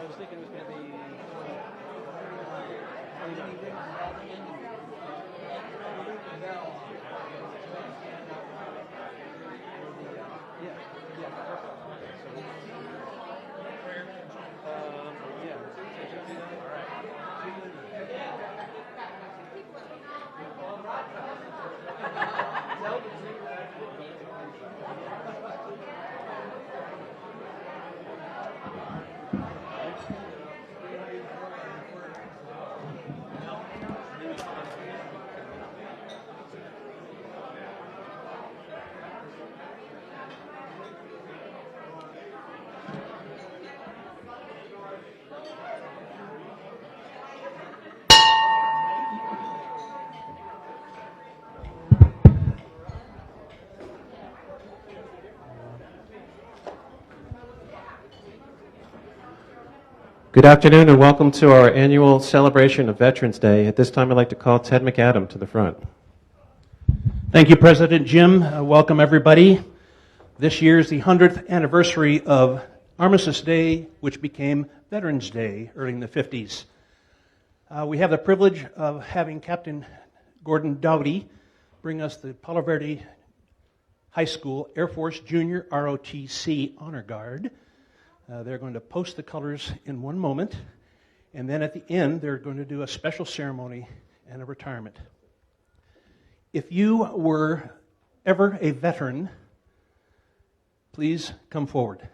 was thinking it was going to be. Good afternoon and welcome to our annual celebration of Veterans Day. At this time, I'd like to call Ted McAdam to the front. Thank you, President Jim. Welcome, everybody. This year is the 100th anniversary of Armistice Day, which became Veterans Day early in the 50s. We have the privilege of having Captain Gordon Dowdy bring us the Palo Verde High School Air Force Junior ROTC Honor Guard. They're going to post the colors in one moment, and then at the end, they're going to do a special ceremony and a retirement. If you were ever a veteran, please come forward.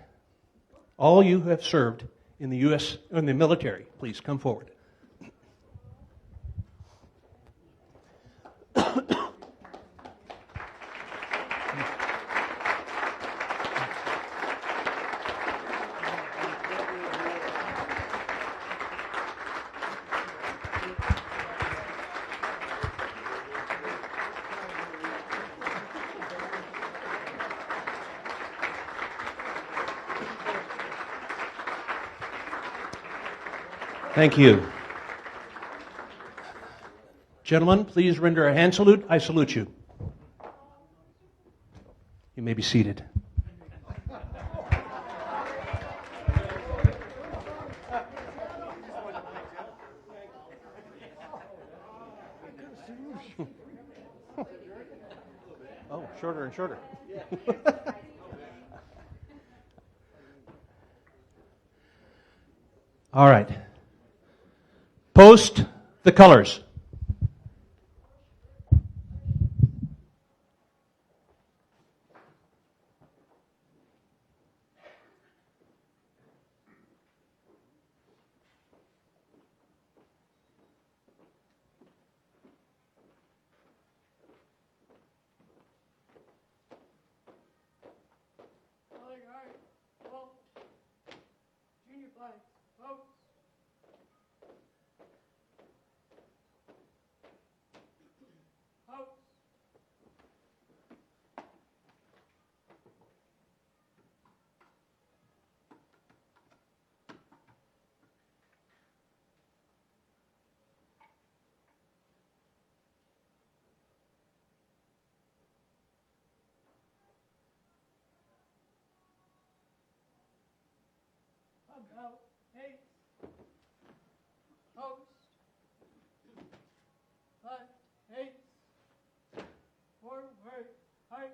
All you who have served in the U.S. in the military, please come forward. Thank you. Gentlemen, please render a hand salute. I salute you. You may be seated. Oh, shorter and shorter. All right. Post the colors. Junior flag, folks. Out, hey, post, left, hey, forward, height.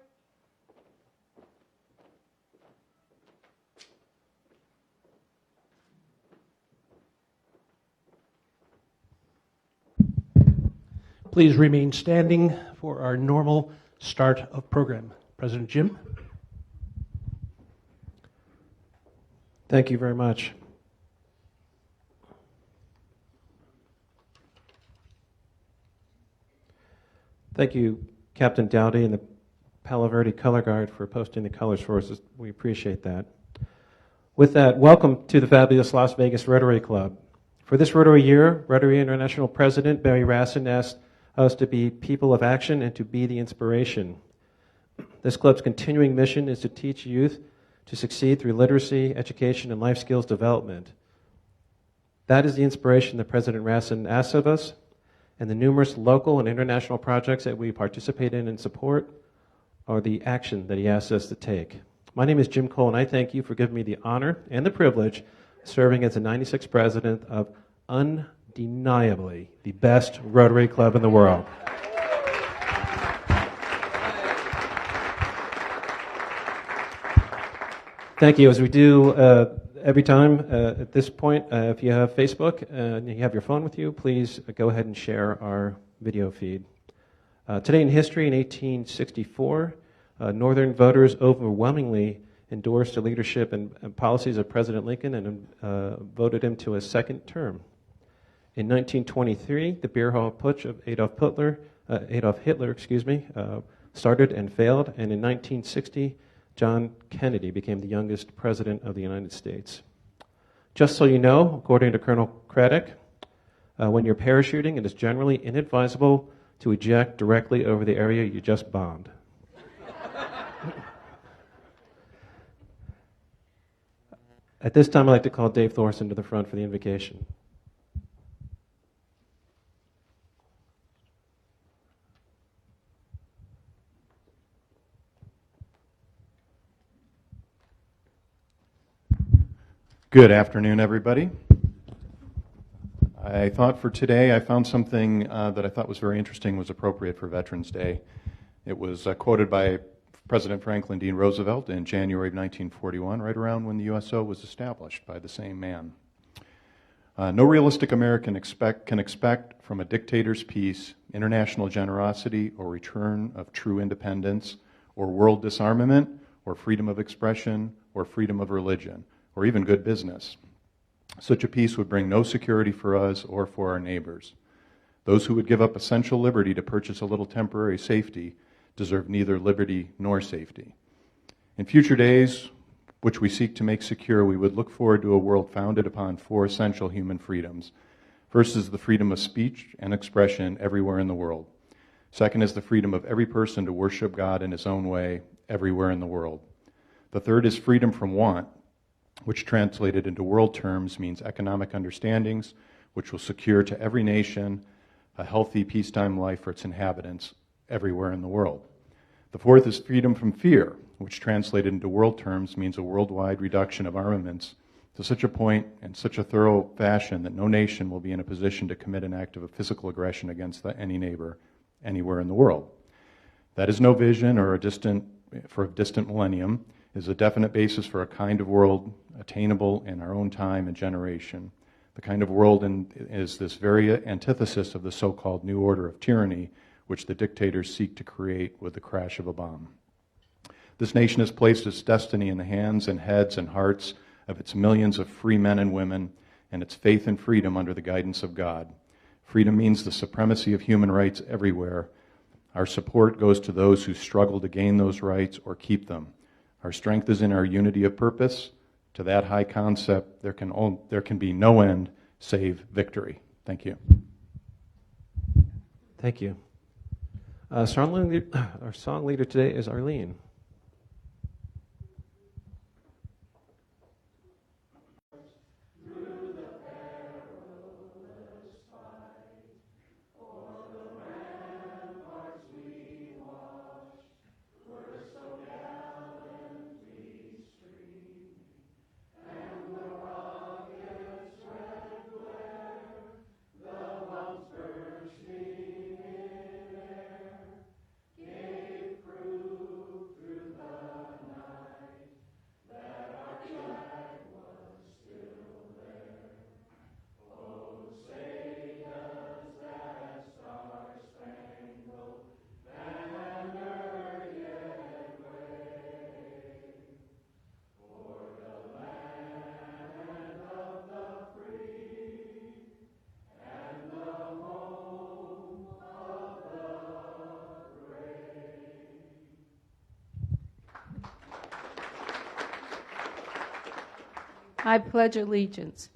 Please remain standing for our normal start of program. President Jim. Thank you very much. Thank you, Captain Dowdy and the Palo Verde Color Guard for posting the colors for us. We appreciate that. With that, welcome to the fabulous Las Vegas Rotary Club. For this Rotary year, Rotary International President Barry Rassin asked us to be people of action and to be the inspiration. This club's continuing mission is to teach youth to succeed through literacy, education, and life skills development. That is the inspiration that President Rassin asks of us, and the numerous local and international projects that we participate in and support are the action that he asks us to take. My name is Jim Cole, and I thank you for giving me the honor and the privilege of serving as the 96th president of undeniably the best Rotary Club in the world. Thank you. As we do every time at this point, if you have Facebook and you have your phone with you, please go ahead and share our video feed. Today in history, in 1864, Northern voters overwhelmingly endorsed the leadership and policies of President Lincoln and voted him to a second term. In 1923, the beer hall putsch of Adolf Hitler, started and failed, and in 1960, John Kennedy became the youngest president of the United States. Just so you know, according to Colonel Craddock, when you're parachuting, it is generally inadvisable to eject directly over the area you just bombed. At this time, I'd like to call Dave Thorson to the front for the invocation. Good afternoon, everybody. I thought for today I found something that I thought was very interesting, was appropriate for Veterans Day. It was quoted by President Franklin D. Roosevelt in January of 1941, right around when the USO was established by the same man. No realistic American can expect from a dictator's peace international generosity or return of true independence or world disarmament or freedom of expression or freedom of religion or even good business. Such a peace would bring no security for us or for our neighbors. Those who would give up essential liberty to purchase a little temporary safety deserve neither liberty nor safety. In future days, which we seek to make secure, we would look forward to a world founded upon four essential human freedoms. First is the freedom of speech and expression everywhere in the world. Second is the freedom of every person to worship God in his own way everywhere in the world. The third is freedom from want, which translated into world terms means economic understandings, which will secure to every nation a healthy peacetime life for its inhabitants everywhere in the world. The fourth is freedom from fear, which translated into world terms means a worldwide reduction of armaments to such a point and such a thorough fashion that no nation will be in a position to commit an act of physical aggression against any neighbor anywhere in the world. That is no vision or a distant millennium. It is a definite basis for a kind of world attainable in our own time and generation. The kind of world is this very antithesis of the so-called new order of tyranny, which the dictators seek to create with the crash of a bomb. This nation has placed its destiny in the hands and heads and hearts of its millions of free men and women, and its faith and freedom under the guidance of God. Freedom means the supremacy of human rights everywhere. Our support goes to those who struggle to gain those rights or keep them. Our strength is in our unity of purpose. To that high concept, there can be no end save victory. Thank you. Thank you. Our song leader today is Arlene. I pledge allegiance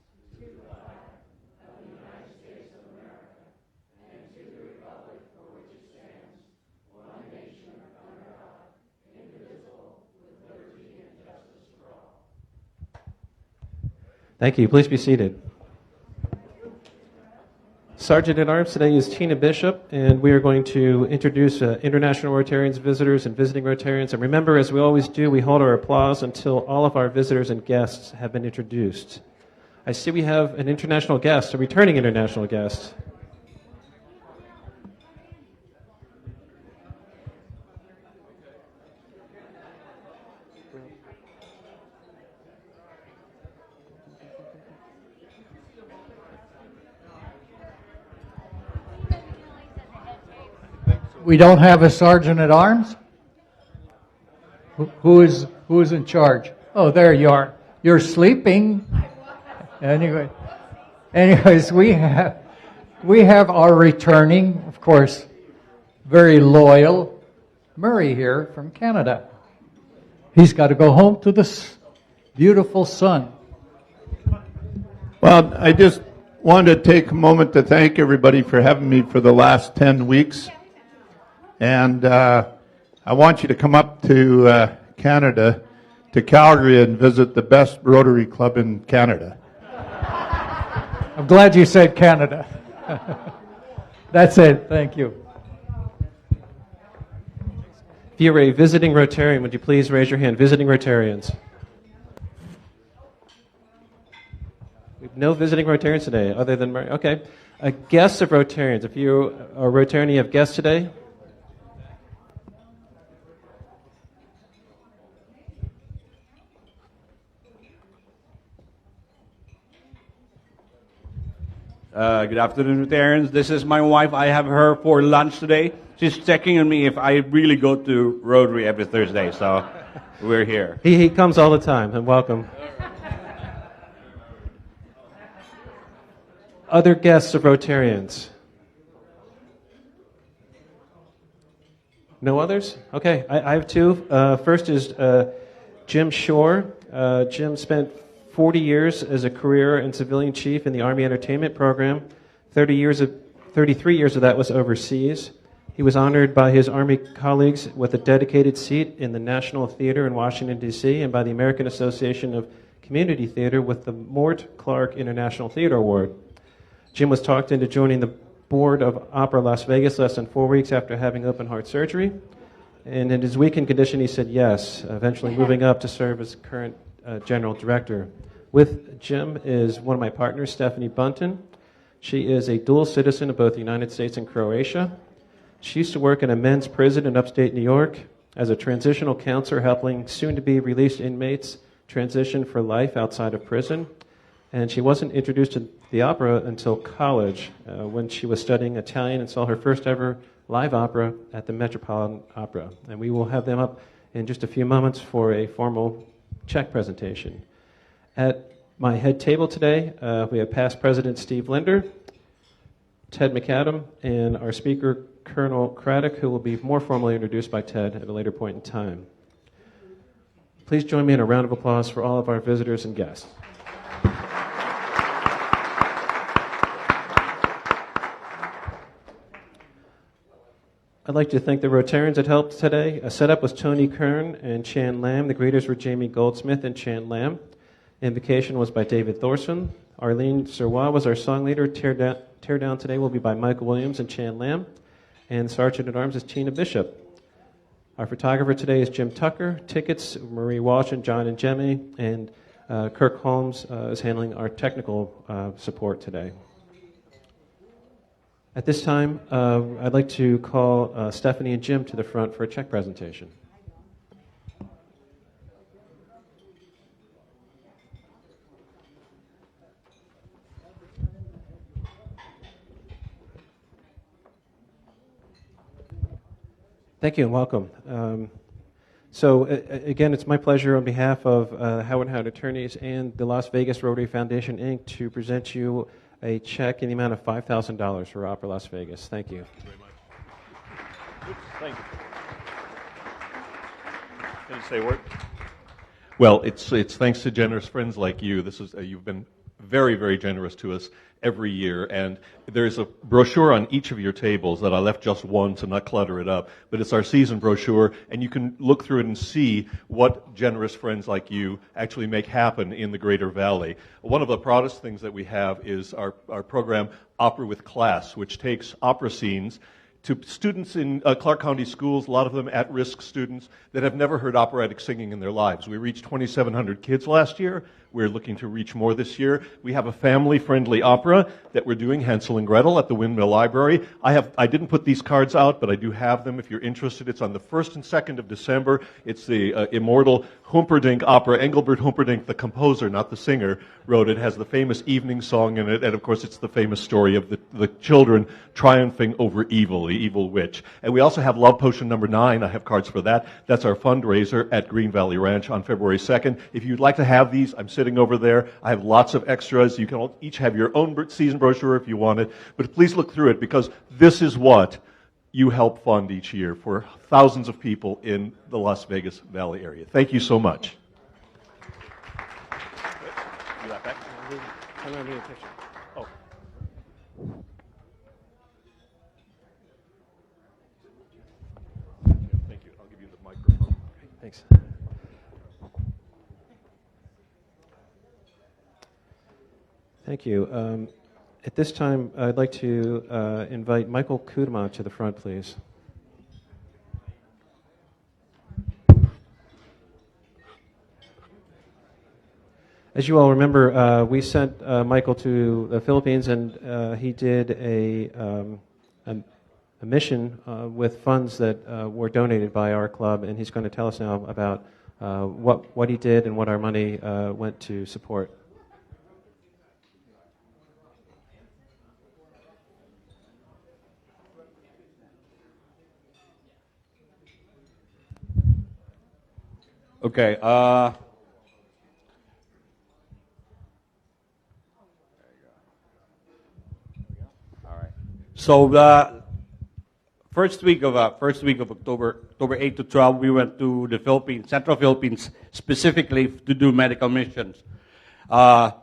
Thank you. Please be seated. Sergeant at Arms today is Tina Bishop, and we are going to introduce international Rotarians, visitors, and visiting Rotarians. And remember, as we always do, we hold our applause until all of our visitors and guests have been introduced. I see we have an international guest, a returning international guest. We don't have a sergeant at arms? Who is in charge? Oh, there you are. You're sleeping. Anyways, we have our returning, of course, very loyal Murray here from Canada. He's got to go home to this beautiful sun. Well, I just wanted to take a moment to thank everybody for having me for the last 10 weeks. And I want you to come up to Canada, to Calgary, and visit the best Rotary Club in Canada. I'm glad you said Canada. That's it. Thank you. If you're a visiting Rotarian, would you please raise your hand? Visiting Rotarians. We have no visiting Rotarians today, other than Murray. Okay. Guests of Rotarians. If you are a Rotarian, you have guests today? Good afternoon, Rotarians. This is my wife. I have her for lunch today. She's checking on me if I really go to Rotary every Thursday, so we're here. He comes all the time, and welcome. Other guests of Rotarians? No others? Okay, I have two. First is Jim Shore. Jim spent 40 years as a career and civilian chief in the Army Entertainment Program. 33 years of that was overseas. He was honored by his Army colleagues with a dedicated seat in the National Theater in Washington, D.C., and by the American Association of Community Theater with the Mort Clark International Theater Award. Jim was talked into joining the board of Opera Las Vegas less than 4 weeks after having open heart surgery. And in his weakened condition, he said yes, eventually moving up to serve as current general director. With Jim is one of my partners, Stephanie Bunton. She is a dual citizen of both the United States and Croatia. She used to work in a men's prison in upstate New York as a transitional counselor, helping soon-to-be released inmates transition for life outside of prison. And she wasn't introduced to the opera until college, when she was studying Italian and saw her first ever live opera at the Metropolitan Opera. And we will have them up in just a few moments for a formal check presentation. At my head table today, we have past President Steve Linder, Ted McAdam, and our speaker, Colonel Craddock, who will be more formally introduced by Ted at a later point in time. Please join me in a round of applause for all of our visitors and guests. I'd like to thank the Rotarians that helped today. A setup was Tony Kern and Chan Lam. The greeters were Jamie Goldsmith and Chan Lam. Invocation was by David Thorson. Arlene Serwa was our song leader. Tear Down today will be by Michael Williams and Chan Lam. And Sergeant at Arms is Tina Bishop. Our photographer today is Jim Tucker. Tickets, Marie Walsh and John and Jemmy. And Kirk Holmes is handling our technical support today. At this time, I'd like to call Stephanie and Jim to the front for a check presentation. Thank you and welcome. Again, it's my pleasure on behalf of Howard Howard Attorneys and the Las Vegas Rotary Foundation, Inc. to present you a check in the amount of $5,000 for Opera Las Vegas. Thank you. Thank you very much. Thank you. Can you say a word? Well, it's thanks to generous friends like you. This is you've been very, very generous to us every year, and there's a brochure on each of your tables that I left just one to not clutter it up, but it's our season brochure, and you can look through it and see what generous friends like you actually make happen in the Greater Valley. One of the proudest things that we have is our program Opera with Class, which takes opera scenes to students in Clark County schools, a lot of them at-risk students that have never heard operatic singing in their lives. We reached 2,700 kids last year. We're looking to reach more this year. We have a family-friendly opera that we're doing, Hansel and Gretel, at the Windmill Library. I didn't put these cards out, but I do have them if you're interested. It's on the 1st and 2nd of December. It's the immortal Humperdinck opera. Engelbert Humperdinck, the composer, not the singer, wrote it. It has the famous evening song in it, and of course it's the famous story of the children triumphing over evil, the evil witch. And we also have Love Potion number 9. I have cards for that. That's our fundraiser at Green Valley Ranch on February 2nd. If you'd like to have these, I'm sitting over there. I have lots of extras. You can all each have your own season brochure if you want it. But please look through it, because this is what you help fund each year for thousands of people in the Las Vegas Valley area. Thank you so much. Oh. Thank you. I'll give you the microphone. Thanks. Thank you. At this time, I'd like to invite Michael Kudama to the front, please. As you all remember, we sent Michael to the Philippines, and he did a mission with funds that were donated by our club, and he's going to tell us now about what he did and what our money went to support. Okay. So the first week of October 8 to 12, we went to the Philippines, Central Philippines, specifically to do medical missions. Okay.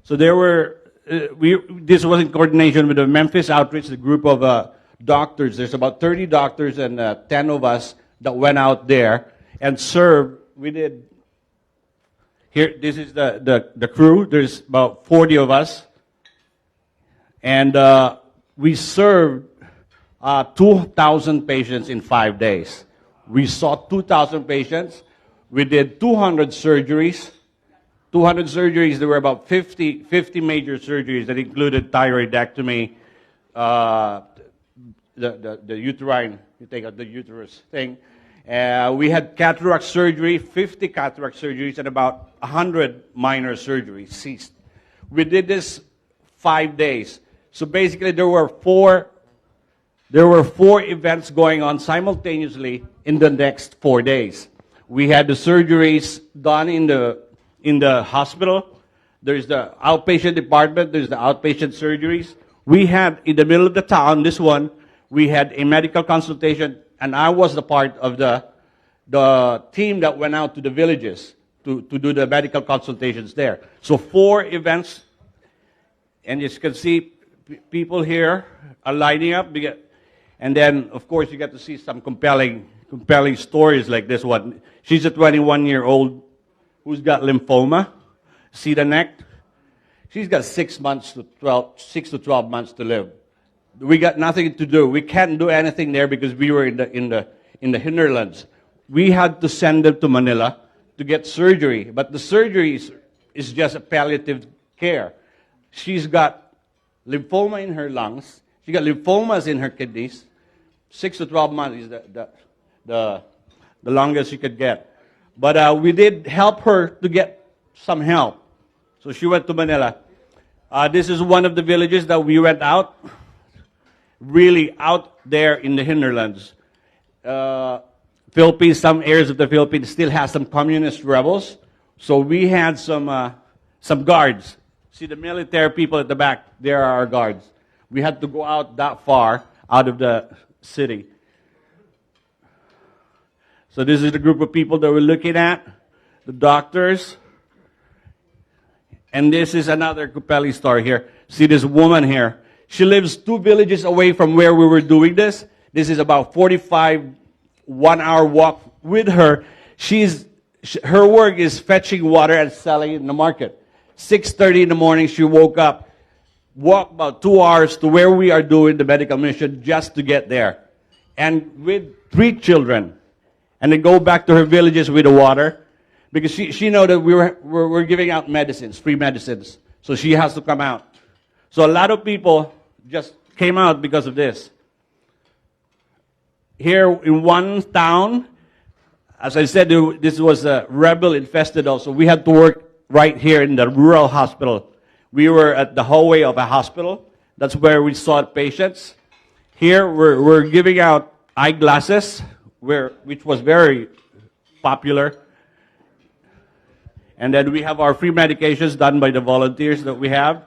So there were this was in coordination with the Memphis Outreach, the group of doctors. There's about 30 doctors and 10 of us that went out there and served. We did. Here, this is the crew. There's about 40 of us. And we served 2,000 patients in 5 days. We saw 2,000 patients. We did 200 surgeries. 200 surgeries, there were about 50 major surgeries that included thyroidectomy, the uterine, you take out the uterus thing. We had cataract surgery, 50 cataract surgeries, and about 100 minor surgeries ceased. We did this 5 days. So basically, there were four events going on simultaneously in the next 4 days. We had the surgeries done in the hospital. There's the outpatient department. There's the outpatient surgeries. We had in the middle of the town, this one, we had a medical consultation. And I was the part of the team that went out to the villages to do the medical consultations there. So 4 events, and as you can see, people here are lining up. And then, of course, you get to see some compelling stories like this one. She's a 21-year-old who's got lymphoma. See the neck? She's got 6 to 12 months to live. We got nothing to do. We can't do anything there because we were in the hinterlands. We had to send them to Manila to get surgery, but the surgery is just a palliative care. She's got lymphoma in her lungs. She got lymphomas in her kidneys. 6 to 12 months is the longest she could get. But we did help her to get some help. So she went to Manila. This is one of the villages that we went out. Really out there in the hinterlands. Philippines, some areas of the Philippines still has some communist rebels. So we had some guards. See the military people at the back, there are our guards. We had to go out that far out of the city. So this is the group of people that we're looking at. The doctors. And this is another compelling story here. See this woman here. She lives 2 villages away from where we were doing this. This is about 45, 1-hour walk with her. Her work is fetching water and selling it in the market. 6:30 in the morning, she woke up, walked about 2 hours to where we are doing the medical mission just to get there. And with 3 children. and then go back to her villages with the water, because she know that we're giving out medicines, free medicines. So she has to come out. So a lot of people just came out because of this. Here in one town, as I said, this was a rebel infested also. We had to work right here in the rural hospital. We were at the hallway of a hospital. That's where we saw patients. Here we're giving out eyeglasses, which was very popular. And then we have our free medications done by the volunteers that we have.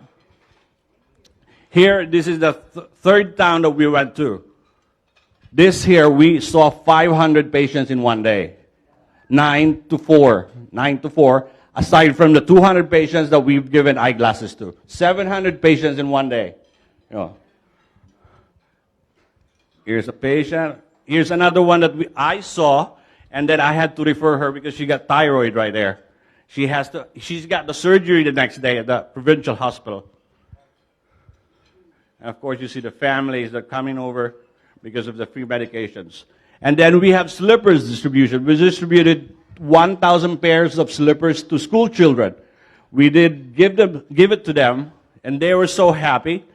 Here, this is the third town that we went to. This here, we saw 500 patients in one day. 9 to 4, aside from the 200 patients that we've given eyeglasses to. 700 patients in one day. You know. Here's a patient. Here's another one that I saw, and then I had to refer her because she got thyroid right there. She's got the surgery the next day at the provincial hospital. And of course, you see the families that are coming over because of the free medications. And then we have slippers distribution. We distributed 1,000 pairs of slippers to school children. We did give it to them, and they were so happy.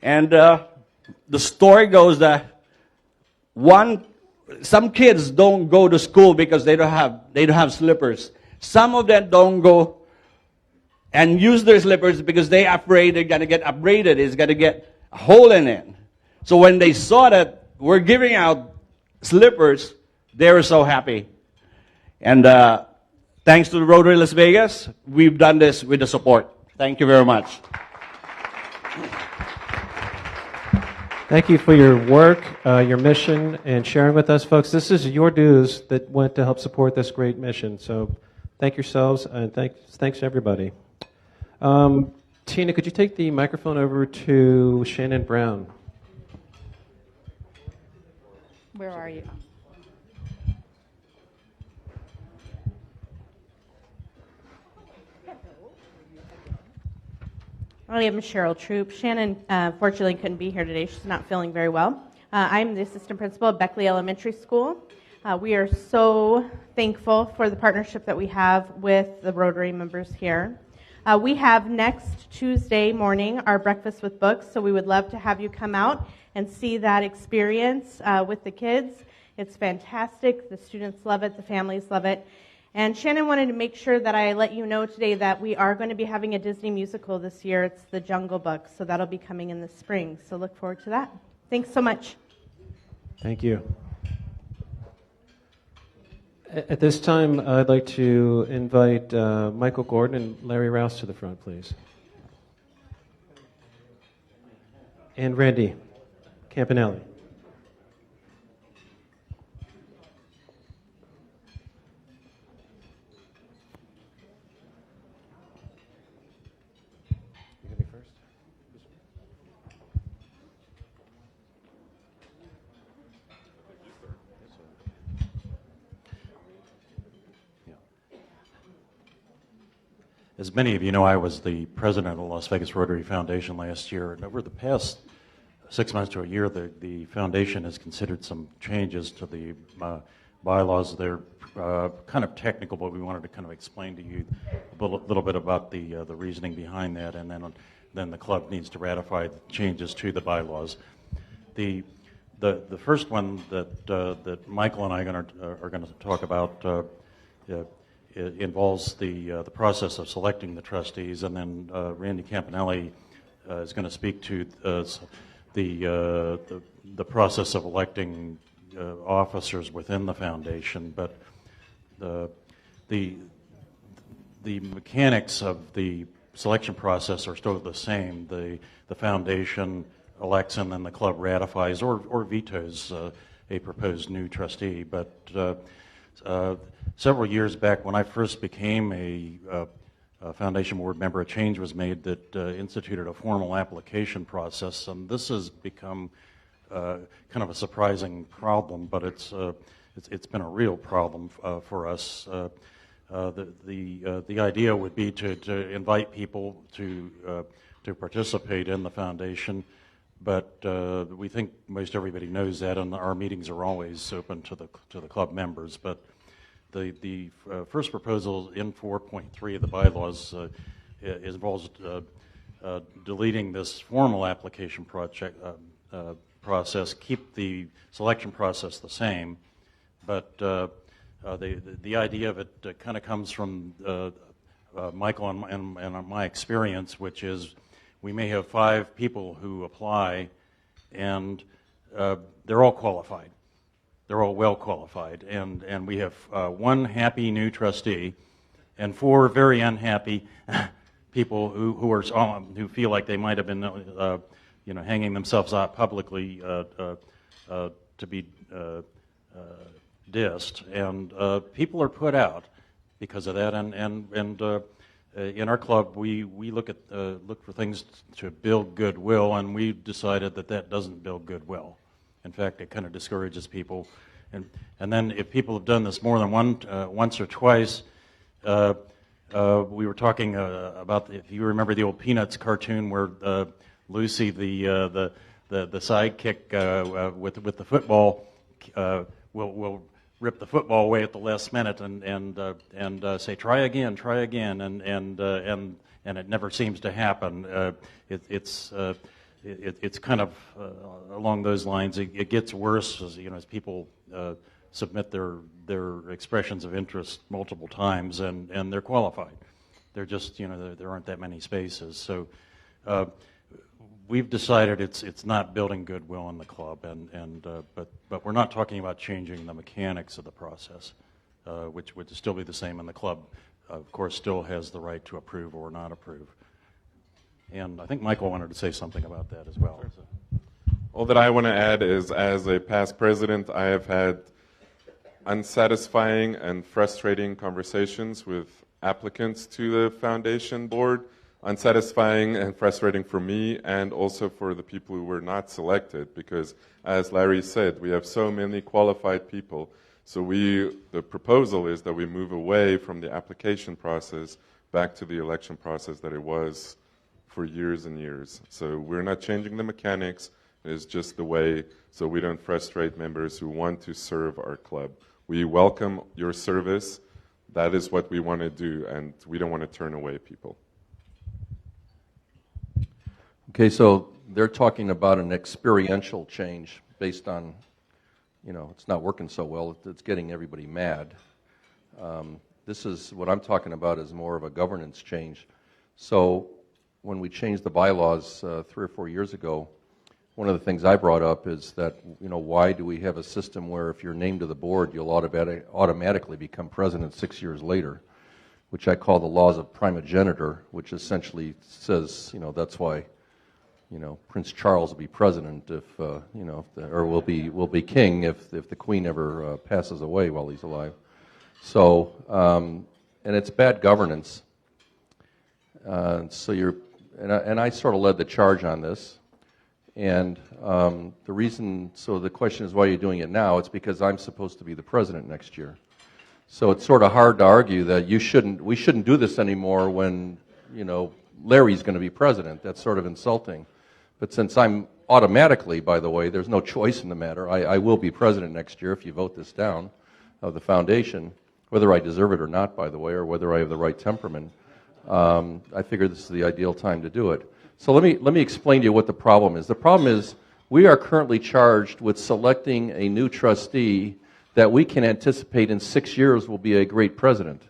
And the story goes that some kids don't go to school because they don't have slippers. Some of them don't go and use their slippers because they're afraid they're going to get abraded. It's going to get a hole in it. So when they saw that we're giving out slippers, they were so happy. And thanks to the Rotary Las Vegas, we've done this with the support. Thank you very much. Thank you for your work, your mission, and sharing with us, folks. This is your dues that went to help support this great mission. So thank yourselves, and thanks everybody. Tina, could you take the microphone over to Shannon Brown? Where are you? I am Cheryl Troop. Shannon, fortunately, couldn't be here today. She's not feeling very well. I'm the assistant principal at Beckley Elementary School. We are so thankful for the partnership that we have with the Rotary members here. We have next Tuesday morning our Breakfast with Books, so we would love to have you come out and see that experience with the kids. It's fantastic. The students love it. The families love it. And Shannon wanted to make sure that I let you know today that we are going to be having a Disney musical this year. It's The Jungle Book, so that'll be coming in the spring. So look forward to that. Thanks so much. Thank you. At this time, I'd like to invite Michael Gordon and Larry Rouse to the front, please. And Randy Campanelli. You gonna be first? As many of you know, I was the president of the Las Vegas Rotary Foundation last year, and over the past 6 months to a year, the foundation has considered some changes to the bylaws. They're kind of technical, but we wanted to kind of explain to you a little bit about the reasoning behind that, and then the club needs to ratify the changes to the bylaws. The first one that Michael and I are going to talk about. It involves the process of selecting the trustees, and then Randy Campanelli is going to speak to the process of electing officers within the foundation. But the mechanics of the selection process are still the same. The foundation elects, and then the club ratifies or vetoes a proposed new trustee. But several years back, when I first became a foundation board member, a change was made that instituted a formal application process, and this has become kind of a surprising problem, but it's been a real problem for us. The idea would be to invite people to participate in the foundation. but we think most everybody knows that, and our meetings are always open to the club members. But the first proposal in 4.3 of the bylaws involves deleting this formal application process, keep the selection process the same, but the idea of it kind of comes from Michael and my experience, which is we may have 5 people who apply, and they're all qualified. They're all well qualified, and we have 1 happy new trustee and 4 very unhappy people who feel like they might have been hanging themselves out publicly to be dissed, and people are put out because of that. And in our club, we look for things to build goodwill, and we decided that doesn't build goodwill. In fact, it kind of discourages people. And then if people have done this more than once or twice, we were talking about, if you remember the old Peanuts cartoon where Lucy, the sidekick with the football, will rip the football away at the last minute and say try again, and it never seems to happen. It's kind of along those lines. It gets worse as people submit their expressions of interest multiple times, and they're qualified. They're just there aren't that many spaces. So we've decided it's not building goodwill in the club, but we're not talking about changing the mechanics of the process, which would still be the same, and the club, of course, still has the right to approve or not approve. And I think Michael wanted to say something about that as well. All that I want to add is, as a past president, I have had unsatisfying and frustrating conversations with applicants to the foundation board, unsatisfying and frustrating for me and also for the people who were not selected, because as Larry said, we have so many qualified people. So the proposal is that we move away from the application process back to the election process that it was for years and years. So we're not changing the mechanics, it's just the way, so we don't frustrate members who want to serve our club. We welcome your service. That is what we want to do, and we don't want to turn away people. Okay, so they're talking about an experiential change based on, it's not working so well, it's getting everybody mad. This is, what I'm talking about is more of a governance change. So when we changed the bylaws 3 or 4 years ago, one of the things I brought up is that, why do we have a system where if you're named to the board, you'll automatically become president 6 years later, which I call the laws of primogeniture, which essentially says, that's why, Prince Charles will be president if, or will be king if the queen ever passes away while he's alive. So, and it's bad governance. And I sort of led the charge on this. And the reason, so the question is, why are you doing it now? It's because I'm supposed to be the president next year. So it's sort of hard to argue that we shouldn't do this anymore when, Larry's going to be president. That's sort of insulting. But since I'm automatically, by the way, there's no choice in the matter, I will be president next year if you vote this down of the foundation, whether I deserve it or not, by the way, or whether I have the right temperament. I figure this is the ideal time to do it. So let me explain to you what the problem is. The problem is we are currently charged with selecting a new trustee that we can anticipate in 6 years will be a great president.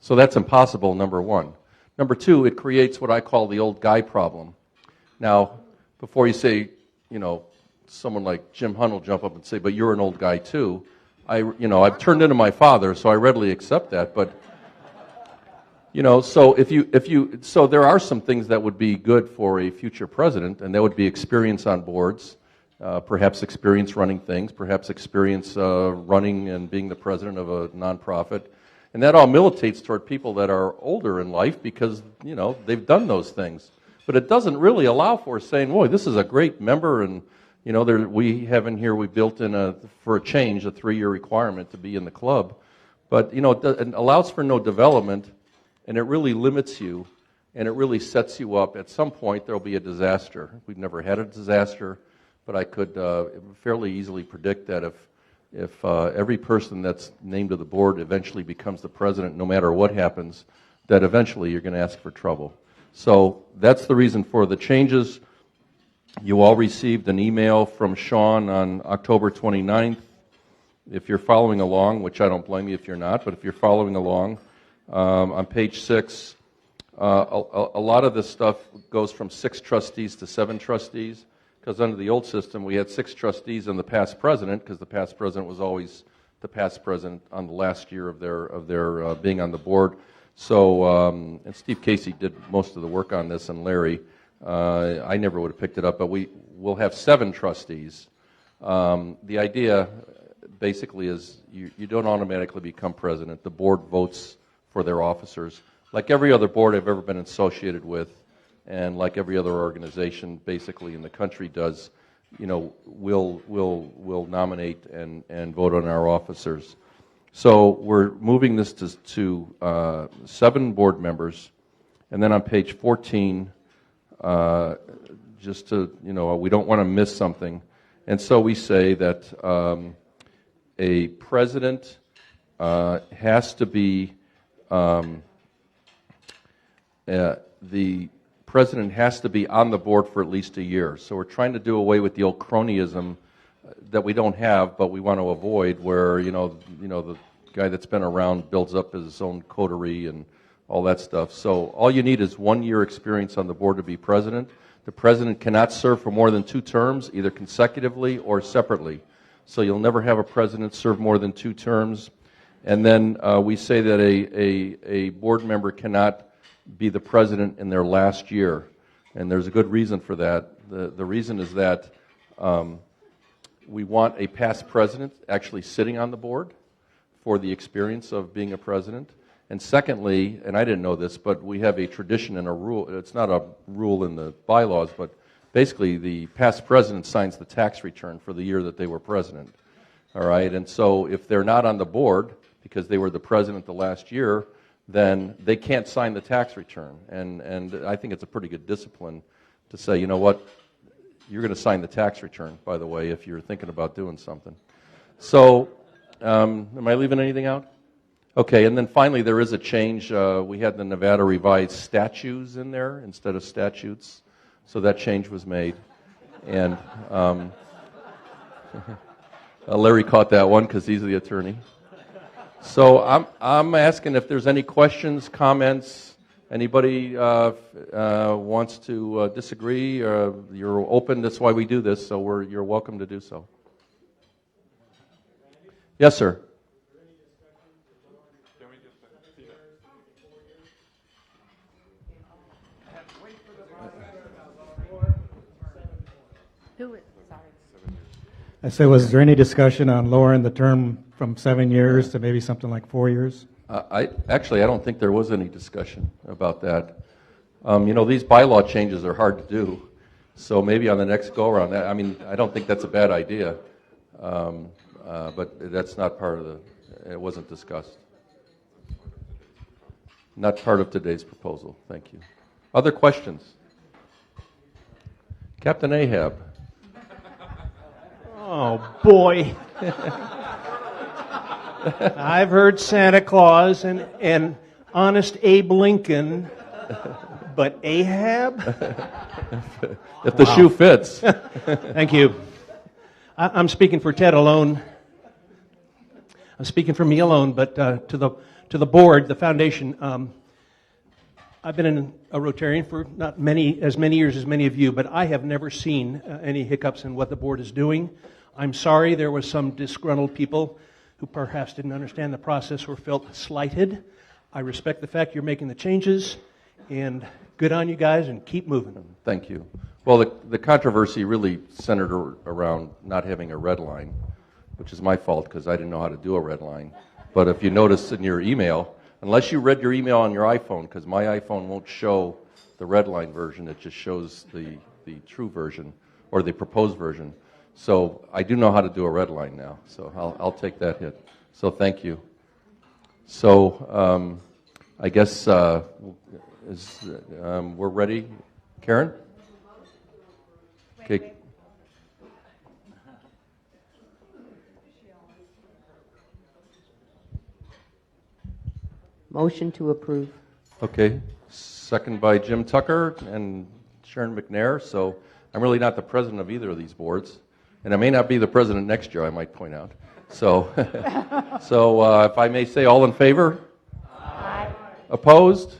So that's impossible, number one. Number two, it creates what I call the old guy problem. Now, before you say, someone like Jim Hunt will jump up and say, but you're an old guy too. I've turned into my father, so I readily accept that, but so there are some things that would be good for a future president, and that would be experience on boards, perhaps experience running things, perhaps experience running and being the president of a nonprofit. And that all militates toward people that are older in life because, they've done those things. But it doesn't really allow for saying, boy, this is a great member, and, we have in here, we built in for a change, a 3-year requirement to be in the club. But, it allows for no development. And it really limits you and it really sets you up. At some point, there will be a disaster. We've never had a disaster, but I could fairly easily predict that if every person that's named to the board eventually becomes the president, no matter what happens, that eventually you're going to ask for trouble. So that's the reason for the changes. You all received an email from Sean on October 29th. If you're following along, which I don't blame you if you're not, but if you're following along, on page 6, a lot of this stuff goes from 6 trustees to 7 trustees, because under the old system we had 6 trustees and the past president, because the past president was always the past president on the last year of their being on the board. So, and Steve Casey did most of the work on this, and Larry. I never would have picked it up, but we'll have 7 trustees. The idea basically is you don't automatically become president. The board votes for their officers, like every other board I've ever been associated with, and like every other organization basically in the country does. You know, we'll nominate and vote on our officers. So we're moving this to 7 board members, and then on page 14, just to, you know, we don't want to miss something, and so we say that a president has to be the president has to be on the board for at least a year. So we're trying to do away with the old cronyism that we don't have, but we want to avoid, where you know the guy that's been around builds up his own coterie and all that stuff. So all you need is 1 year experience on the board to be president. The president cannot serve for more than 2 terms, either consecutively or separately. So you'll never have a president serve more than 2 terms. And then we say that a board member cannot be the president in their last year. And there's a good reason for that. The reason is that we want a past president actually sitting on the board for the experience of being a president. And secondly, and I didn't know this, but we have a tradition and a rule. It's not a rule in the bylaws, but basically the past president signs the tax return for the year that they were president. All right, and so if they're not on the board because they were the president the last year, then they can't sign the tax return. And I think it's a pretty good discipline to say, you know what, you're going to sign the tax return, by the way, if you're thinking about doing something. So, am I leaving anything out? Okay, and then finally there is a change. We had the Nevada revised statutes in there instead of statutes. So that change was made. And Larry caught that one because he's the attorney. So I'm asking if there's any questions, comments. Anybody wants to disagree? You're open. That's why we do this. So you're welcome to do so. Yes, sir. I said, was there any discussion on lowering the term from 7 years to maybe something like 4 years? I don't think there was any discussion about that. You know, these bylaw changes are hard to do, so maybe on the next go around. I mean, I don't think that's a bad idea, but that's not part of it wasn't discussed. Not part of today's proposal. Thank you. Other questions? Captain Ahab. Oh, boy. I've heard Santa Claus and Honest Abe Lincoln, but Ahab? If the shoe fits. Thank you. I'm speaking for Ted alone. I'm speaking for me alone, but to the board, the foundation, I've been a Rotarian for not as many years as many of you, but I have never seen any hiccups in what the board is doing. I'm sorry there was some disgruntled people who perhaps didn't understand the process or felt slighted. I respect the fact you're making the changes, and good on you guys, and keep moving. Thank you. Well, the controversy really centered around not having a red line, which is my fault because I didn't know how to do a red line. But if you notice in your email, unless you read your email on your iPhone, because my iPhone won't show the red line version, it just shows the true version or the proposed version. So I do know how to do a red line now, so I'll take that hit. So thank you. So I guess We're ready. Karen? Okay. Motion to approve. Okay. Second by Jim Tucker and Sharon McNair. So I'm really not the president of either of these boards. And I may not be the president next year, I might point out. So, if I may say, all in favor? Aye. Opposed?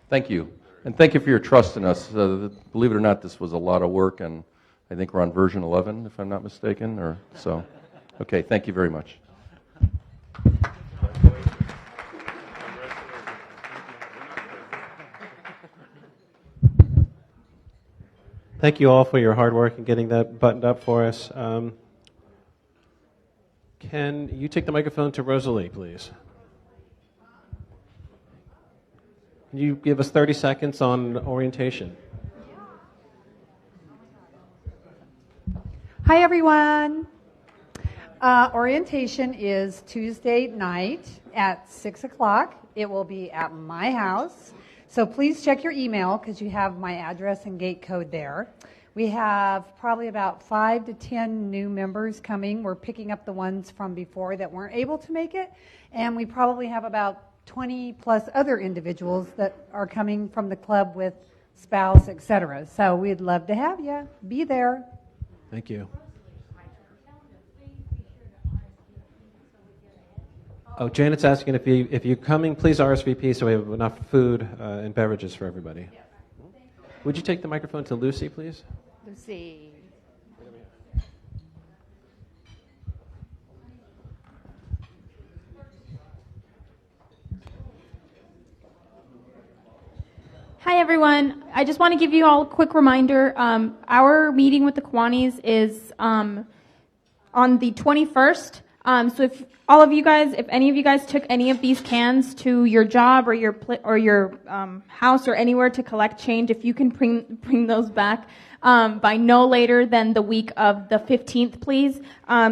Thank you. And thank you for your trust in us. Believe it or not, this was a lot of work, and I think we're on version 11, if I'm not mistaken. Okay, thank you very much. Thank you all for your hard work in getting that buttoned up for us. Can you take the microphone to Rosalie, please? Can you give us 30 seconds on orientation? Hi, everyone. Orientation is Tuesday night at 6 o'clock. It will be at my house. So please check your email because you have my address and gate code there. We have probably about 5 to 10 new members coming. We're picking up the ones from before that weren't able to make it. And we probably have about 20 plus other individuals that are coming from the club with spouse, etc. So we'd love to have you. Be there. Thank you. Oh, Janet's asking if you're coming, please RSVP so we have enough food and beverages for everybody. Yes. Would you take the microphone to Lucy, please? Lucy. Hi, everyone. I just want to give you all a quick reminder. Our meeting with the Kiwanis is on the 21st. So if any of you guys took any of these cans to your job or your house or anywhere to collect change, if you can bring those back by no later than the week of the 15th, please.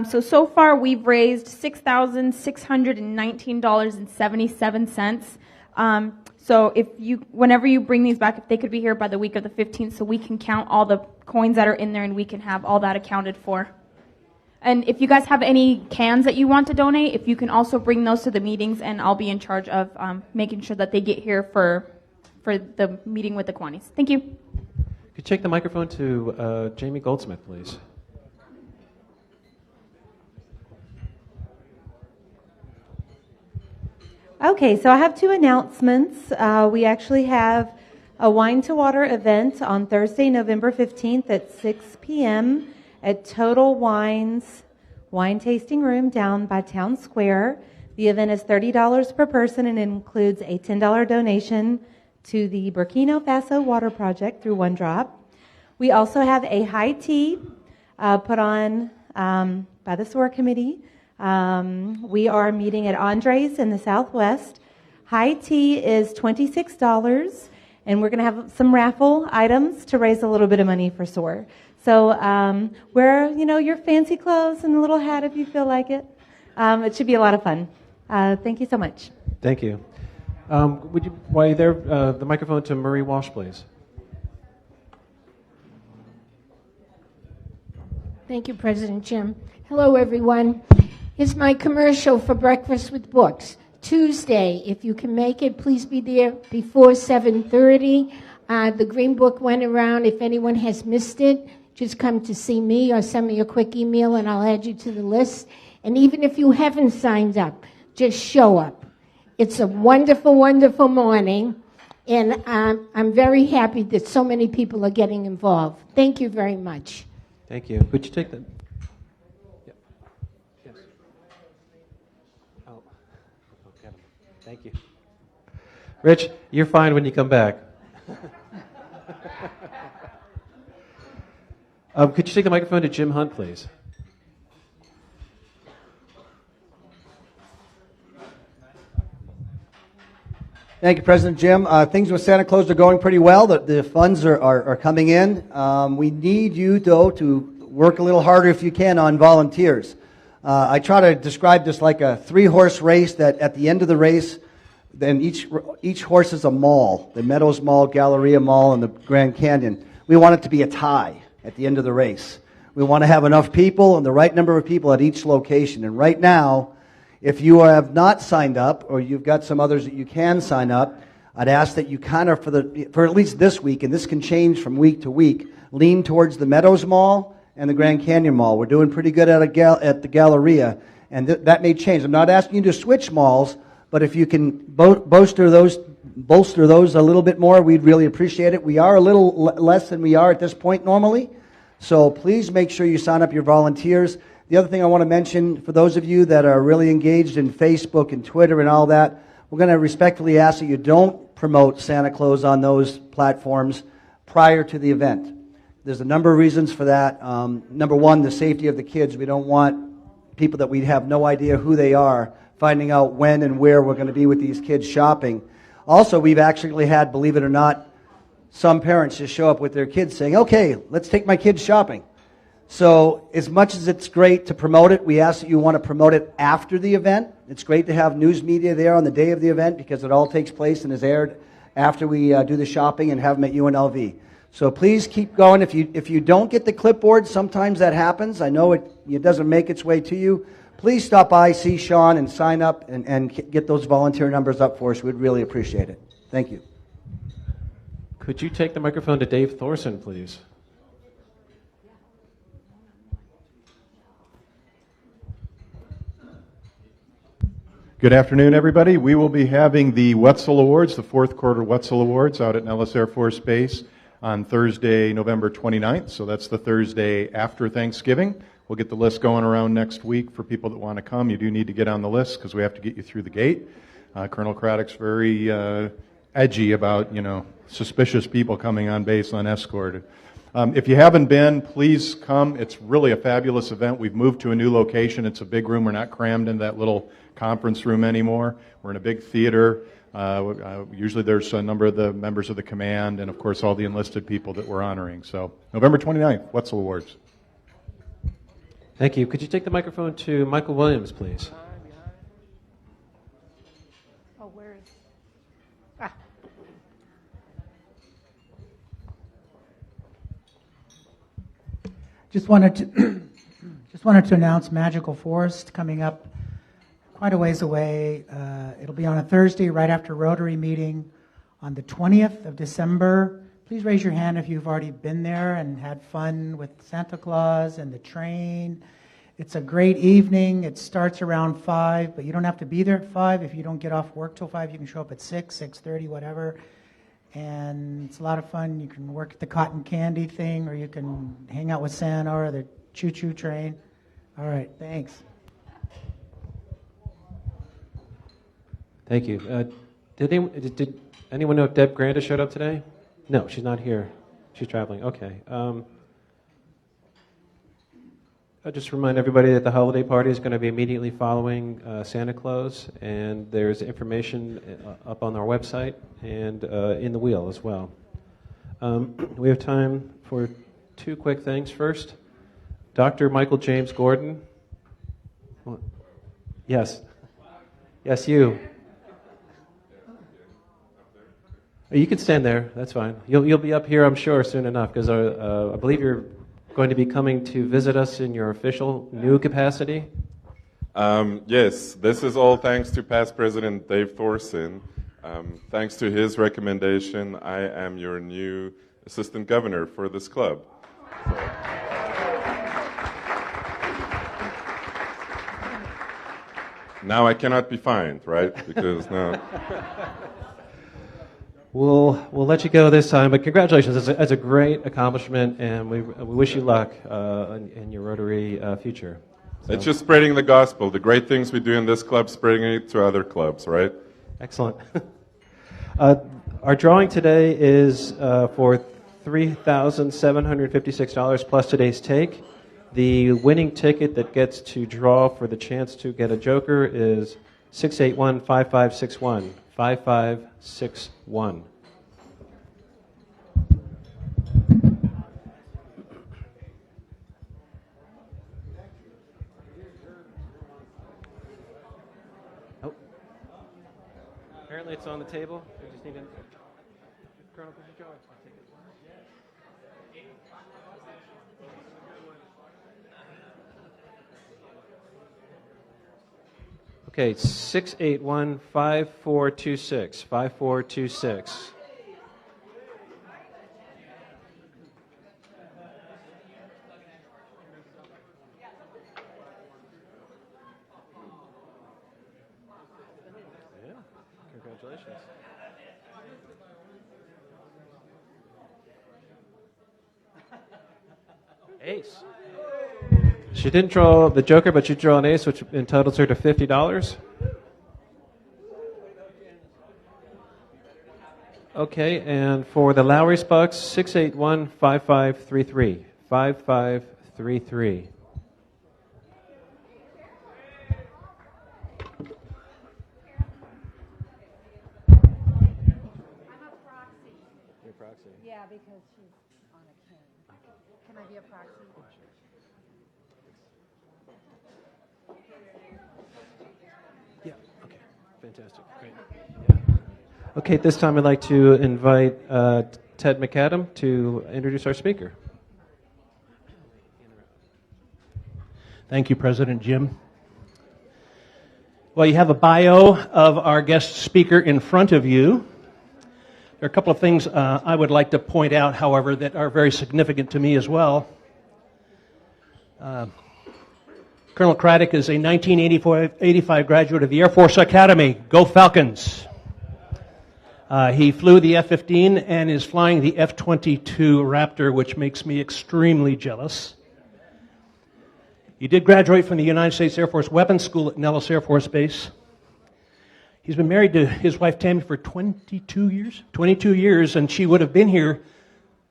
So far we've raised $6,619.77. So whenever you bring these back, if they could be here by the week of the 15th, so we can count all the coins that are in there and we can have all that accounted for. And if you guys have any cans that you want to donate, if you can also bring those to the meetings, and I'll be in charge of making sure that they get here for the meeting with the Kiwanis. Thank you. Could you take the microphone to Jamie Goldsmith, please? Okay, so I have 2 announcements. We actually have a Wine to Water event on Thursday, November 15th at 6 p.m. at Total Wines Wine Tasting Room down by Town Square. The event is $30 per person and includes a $10 donation to the Burkina Faso Water Project through One Drop. We also have a high tea put on by the SOAR committee. We are meeting at Andre's in the Southwest. High tea is $26, and we're going to have some raffle items to raise a little bit of money for SOAR. So wear, your fancy clothes and a little hat if you feel like it. It should be a lot of fun. Thank you so much. Thank you. Would you, while you're there, the microphone to Marie Walsh, please. Thank you, President Jim. Hello, everyone. Here's my commercial for Breakfast with Books. Tuesday, if you can make it, please be there before 7:30. The Green Book went around. If anyone has missed it, just come to see me or send me a quick email and I'll add you to the list. And even if you haven't signed up, just show up. It's a wonderful, wonderful morning, and I'm very happy that so many people are getting involved. Thank you very much. Thank you. Could you take that? Yep. Yes. Oh. Okay. Thank you. Rich, you're fine when you come back. Could you take the microphone to Jim Hunt, please? Thank you, President Jim. Things with Santa Claus are going pretty well. The funds are coming in. We need you, though, to work a little harder if you can on volunteers. I try to describe this like a 3-horse race that at the end of the race, then each horse is a mall, the Meadows Mall, Galleria Mall, and the Grand Canyon. We want it to be a tie at the end of the race. We want to have enough people and the right number of people at each location. And right now, if you have not signed up, or you've got some others that you can sign up, I'd ask that you kind of, for at least this week, and this can change from week to week, lean towards the Meadows Mall and the Grand Canyon Mall. We're doing pretty good at the Galleria, and that may change. I'm not asking you to switch malls, but if you can bolster those a little bit more, we'd really appreciate it. We are a little less than we are at this point normally, so please make sure you sign up your volunteers. The other thing I want to mention, for those of you that are really engaged in Facebook and Twitter and all that, we're going to respectfully ask that you don't promote Santa Claus on those platforms prior to the event. There's a number of reasons for that. Number one, the safety of the kids. We don't want people that we have no idea who they are finding out when and where we're going to be with these kids shopping. Also, we've actually had, believe it or not, some parents just show up with their kids saying, okay, let's take my kids shopping. So as much as it's great to promote it, we ask that you want to promote it after the event. It's great to have news media there on the day of the event because it all takes place and is aired after we do the shopping and have them at UNLV. So please keep going. If you don't get the clipboard, sometimes that happens. I know it doesn't make its way to you. Please stop by, see Sean, and sign up and get those volunteer numbers up for us. We'd really appreciate it. Thank you. Could you take the microphone to Dave Thorson, please? Good afternoon, everybody. We will be having the Wetzel Awards, the fourth quarter Wetzel Awards, out at Nellis Air Force Base on Thursday, November 29th. So that's the Thursday after Thanksgiving. We'll get the list going around next week for people that want to come. You do need to get on the list because we have to get you through the gate. Colonel Craddock's very edgy about, suspicious people coming on base unescorted. If you haven't been, please come. It's really a fabulous event. We've moved to a new location. It's a big room. We're not crammed in that little conference room anymore. We're in a big theater. Usually there's a number of the members of the command and, of course, all the enlisted people that we're honoring. So November 29th, Wetzel Awards. Thank you. Could you take the microphone to Michael Williams, please? Oh, where is... Just wanted to announce Magical Forest coming up quite a ways away. It'll be on a Thursday right after Rotary meeting on the 20th of December. Please raise your hand if you've already been there and had fun with Santa Claus and the train. It's a great evening. It starts around 5, but you don't have to be there at 5. If you don't get off work till 5, you can show up at 6, 6:30, whatever. And it's a lot of fun. You can work at the cotton candy thing, or you can hang out with Santa or the choo-choo train. All right, thanks. Thank you. Did anyone know if Deb Granda showed up today? No, she's not here. She's traveling. Okay. I'll just remind everybody that the holiday party is going to be immediately following Santa Claus, and there's information up on our website and in the wheel as well. We have time for two quick things. First, Dr. Michael James Gordon. Yes. Yes, you. You can stand there. That's fine. You'll be up here, I'm sure, soon enough, because I believe you're going to be coming to visit us in your official new capacity. Yes, this is all thanks to past President Dave Thorson. Thanks to his recommendation, I am your new assistant governor for this club. Now I cannot be fined, right? Because now... We'll let you go this time, but congratulations. It's a great accomplishment, and we wish you luck in your Rotary future. So. It's just spreading the gospel. The great things we do in this club, spreading it to other clubs, right? Excellent. Our drawing today is for $3,756 plus today's take. The winning ticket that gets to draw for the chance to get a joker is 681-5561. 5561. Apparently it's on the table. We just need to... Colonel, could you go? I'll take it. Okay, 681-5426. 5426. Yeah, congratulations. Ace. She didn't draw the Joker, but she drew an ace, which entitles her to $50. Okay, and for the Lowry Spucks, 681-5533. 5533. Your proxy. Yeah, because she's on a king. Can I be a proxy? Yeah, okay, fantastic, great. Okay, at this time I'd like to invite Ted McAdam to introduce our speaker. Thank you, President Jim. Well, you have a bio of our guest speaker in front of you. There are a couple of things I would like to point out, however, that are very significant to me as well. Colonel Craddock is a 1985 graduate of the Air Force Academy. Go Falcons! He flew the F-15 and is flying the F-22 Raptor, which makes me extremely jealous. He did graduate from the United States Air Force Weapons School at Nellis Air Force Base. He's been married to his wife Tammy for 22 years. 22 years, and she would have been here,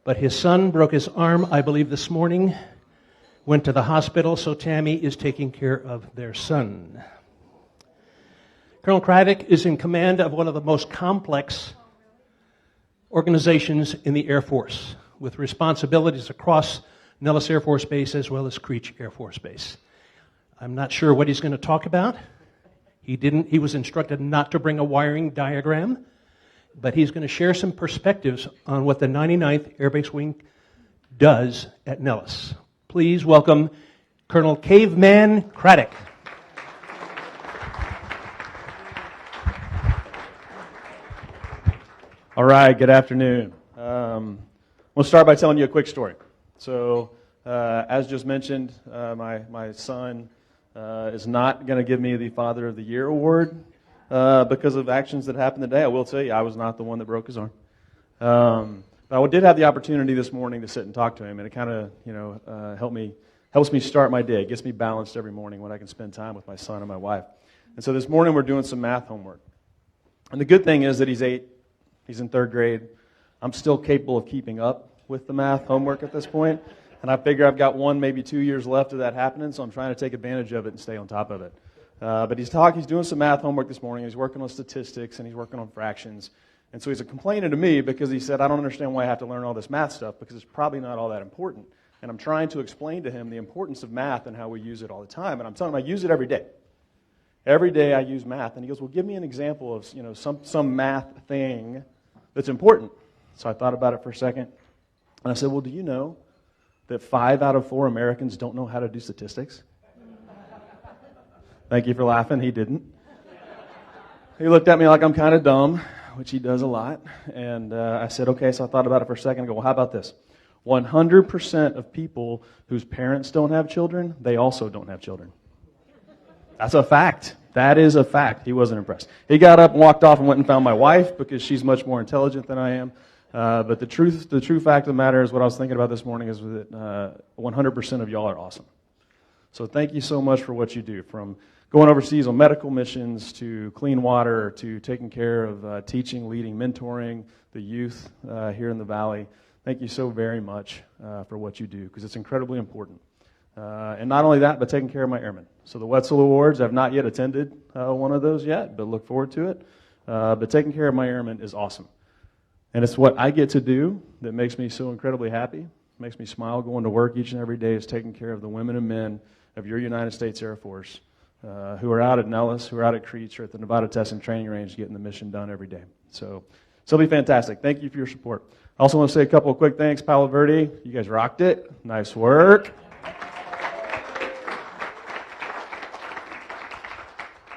but his son broke his arm, I believe, this morning. Went to the hospital, so Tammy is taking care of their son. Colonel Craddock is in command of one of the most complex organizations in the Air Force, with responsibilities across Nellis Air Force Base as well as Creech Air Force Base. I'm not sure what he's going to talk about. He was instructed not to bring a wiring diagram, but he's going to share some perspectives on what the 99th Air Base Wing does at Nellis. Please welcome Colonel Caveman Craddock. All right, good afternoon. We'll start by telling you a quick story. So, as just mentioned, my son is not going to give me the Father of the Year award because of actions that happened today. I will tell you, I was not the one that broke his arm. But I did have the opportunity this morning to sit and talk to him, and it kind of, helps me start my day. It gets me balanced every morning when I can spend time with my son and my wife. And so this morning we're doing some math homework. And the good thing is that he's 8. He's in 3rd grade. I'm still capable of keeping up with the math homework at this point, and I figure I've got 1, maybe 2 years left of that happening, so I'm trying to take advantage of it and stay on top of it. But he's doing some math homework this morning. He's working on statistics, and he's working on fractions. And so he's complaining to me because he said, I don't understand why I have to learn all this math stuff because it's probably not all that important. And I'm trying to explain to him the importance of math and how we use it all the time. And I'm telling him I use it every day. Every day I use math. And he goes, well, give me an example of some math thing that's important. So I thought about it for a second. And I said, well, do you know that 5 out of 4 Americans don't know how to do statistics? Thank you for laughing. He didn't. He looked at me like I'm kind of dumb, which he does a lot. And I said, okay. So I thought about it for a second and go, well, how about this? 100% of people whose parents don't have children, they also don't have children. That's a fact. That is a fact. He wasn't impressed. He got up and walked off and went and found my wife because she's much more intelligent than I am. But the true fact of the matter is what I was thinking about this morning is that 100% of y'all are awesome. So thank you so much for what you do, from going overseas on medical missions to clean water to taking care of teaching, leading, mentoring the youth here in the Valley. Thank you so very much for what you do because it's incredibly important. And not only that, but taking care of my airmen. So the Wetzel Awards, I've not yet attended one of those yet, but look forward to it. But taking care of my airmen is awesome. And it's what I get to do that makes me so incredibly happy, makes me smile going to work each and every day, is taking care of the women and men of your United States Air Force who are out at Nellis, who are out at Creech, or at the Nevada Test and Training Range getting the mission done every day. So it'll be fantastic. Thank you for your support. I also want to say a couple of quick thanks. Palo Verde, you guys rocked it. Nice work.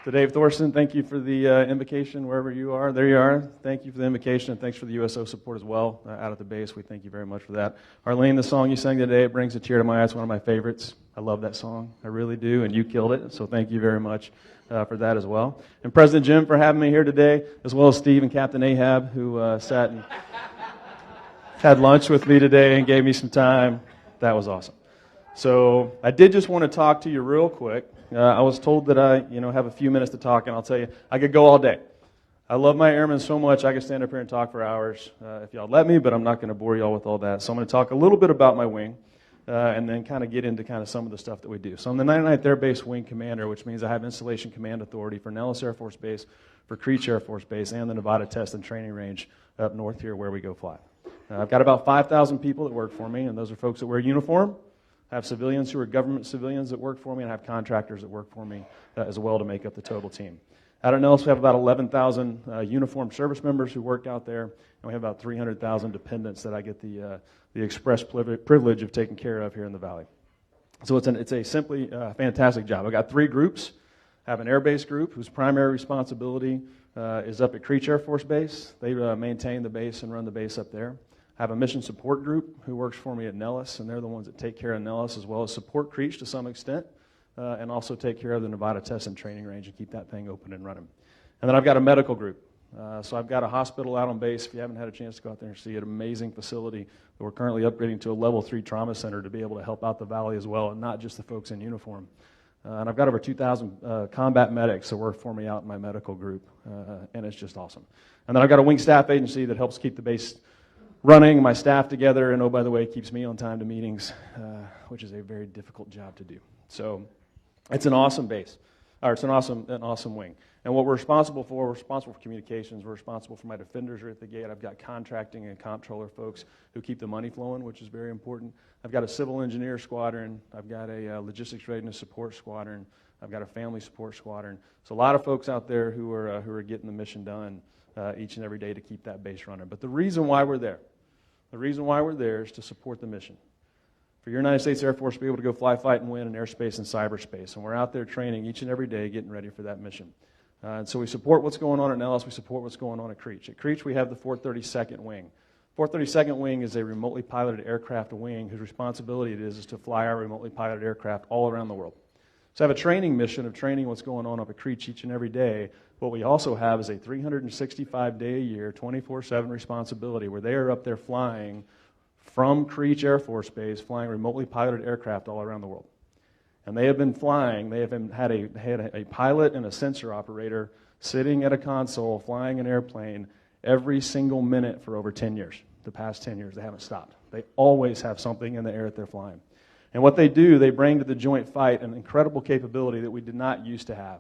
To Dave Thorson, thank you for the invocation wherever you are. There you are. Thank you for the invocation, and thanks for the USO support as well out at the base. We thank you very much for that. Arlene, the song you sang today, it brings a tear to my eye. It's one of my favorites. I love that song. I really do, and you killed it, so thank you very much for that as well. And President Jim for having me here today, as well as Steve and Captain Ahab, who sat and had lunch with me today and gave me some time. That was awesome. So I did just want to talk to you real quick. I was told that I, have a few minutes to talk, and I'll tell you, I could go all day. I love my airmen so much, I could stand up here and talk for hours if y'all let me, but I'm not going to bore y'all with all that. So I'm going to talk a little bit about my wing, and then kind of get into kind of some of the stuff that we do. So I'm the 99th Air Base Wing Commander, which means I have installation command authority for Nellis Air Force Base, for Creech Air Force Base, and the Nevada Test and Training Range up north here where we go fly. I've got about 5,000 people that work for me, and those are folks that wear uniform. I have civilians who are government civilians that work for me, and I have contractors that work for me as well to make up the total team. Out at Nellis, we have about 11,000 uniformed service members who work out there, and we have about 300,000 dependents that I get the express privilege of taking care of here in the Valley. So it's a simply fantastic job. I've got 3 groups. I have an air base group whose primary responsibility is up at Creech Air Force Base. They maintain the base and run the base up there. I have a mission support group who works for me at Nellis, and they're the ones that take care of Nellis as well as support Creech to some extent, and also take care of the Nevada Test and Training Range and keep that thing open and running. And then I've got a medical group. So I've got a hospital out on base. If you haven't had a chance to go out there and see it, amazing facility that we're currently upgrading to a level 3 trauma center to be able to help out the Valley as well, and not just the folks in uniform. And I've got over 2,000 combat medics that work for me out in my medical group, and it's just awesome. And then I've got a wing staff agency that helps keep the base running, my staff together, and oh, by the way, keeps me on time to meetings, which is a very difficult job to do. So it's an awesome base, or it's an awesome wing. And what we're responsible for communications, we're responsible for my defenders are at the gate. I've got contracting and comptroller folks who keep the money flowing, which is very important. I've got a civil engineer squadron. I've got a logistics readiness support squadron. I've got a family support squadron. So a lot of folks out there who are getting the mission done each and every day to keep that base running. But the reason why we're there is to support the mission. For your United States Air Force to be able to go fly, fight, and win in airspace and cyberspace. And we're out there training each and every day, getting ready for that mission. And so we support what's going on at Nellis. We support what's going on at Creech. At Creech, we have the 432nd Wing. 432nd Wing is a remotely piloted aircraft wing whose responsibility it is to fly our remotely piloted aircraft all around the world. So I have a training mission of training what's going on up at Creech each and every day. What we also have is a 365-day-a-year, 24/7 responsibility where they are up there flying from Creech Air Force Base, flying remotely piloted aircraft all around the world. And they have been flying. They have had a pilot and a sensor operator sitting at a console flying an airplane every single minute for over 10 years. The past 10 years, they haven't stopped. They always have something in the air that they're flying. And what they do, they bring to the joint fight an incredible capability that we did not used to have.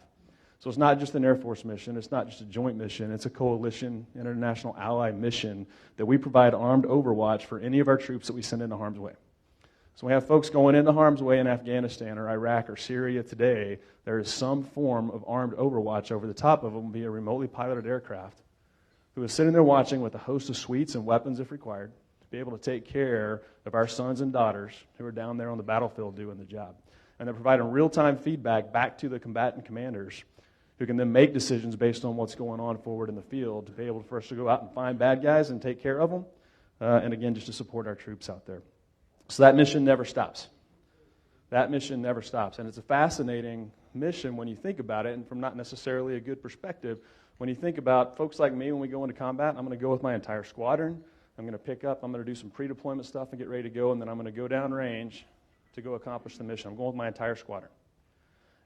So it's not just an Air Force mission, it's not just a joint mission, it's a coalition, international ally mission that we provide armed overwatch for any of our troops that we send into harm's way. So we have folks going into harm's way in Afghanistan or Iraq or Syria today. There is some form of armed overwatch over the top of them via remotely piloted aircraft who is sitting there watching with a host of suites and weapons if required to be able to take care of our sons and daughters who are down there on the battlefield doing the job. And they're providing real-time feedback back to the combatant commanders who can then make decisions based on what's going on forward in the field to be able for us to go out and find bad guys and take care of them, and again, just to support our troops out there. So that mission never stops. That mission never stops. And it's a fascinating mission when you think about it, and from not necessarily a good perspective. When you think about folks like me, when we go into combat, I'm going to go with my entire squadron. I'm going to pick up, I'm going to do some pre-deployment stuff and get ready to go, and then I'm going to go down range to go accomplish the mission. I'm going with my entire squadron.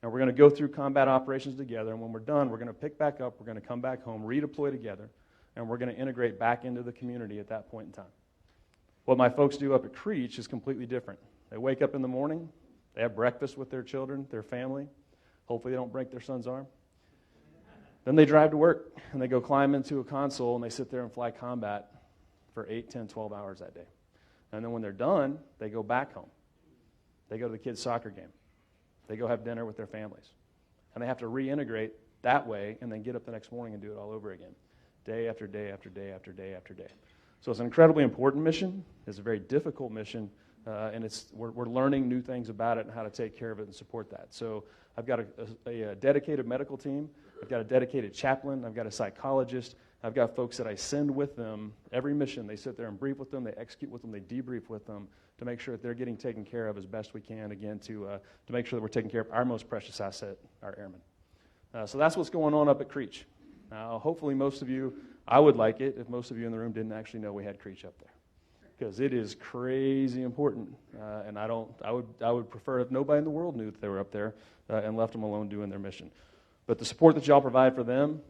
And we're going to go through combat operations together, and when we're done, we're going to pick back up, we're going to come back home, redeploy together, and we're going to integrate back into the community at that point in time. What my folks do up at Creech is completely different. They wake up in the morning, they have breakfast with their children, their family. Hopefully they don't break their son's arm. Then they drive to work, and they go climb into a console, and they sit there and fly combat for 8, 10, 12 hours that day. And then when they're done, they go back home. They go to the kids' soccer game. They go have dinner with their families. And they have to reintegrate that way and then get up the next morning and do it all over again, day after day after day after day after day. So it's an incredibly important mission. It's a very difficult mission, and we're learning new things about it and how to take care of it and support that. So I've got a dedicated medical team. I've got a dedicated chaplain. I've got a psychologist. I've got folks that I send with them every mission. They sit there and brief with them. They execute with them. They debrief with them to make sure that they're getting taken care of as best we can, again, to make sure that we're taking care of our most precious asset, our airmen. So that's what's going on up at Creech. Now, hopefully most of you, I would like it if most of you in the room didn't actually know we had Creech up there, because it is crazy important. And I would prefer if nobody in the world knew that they were up there and left them alone doing their mission. But the support that y'all provide for them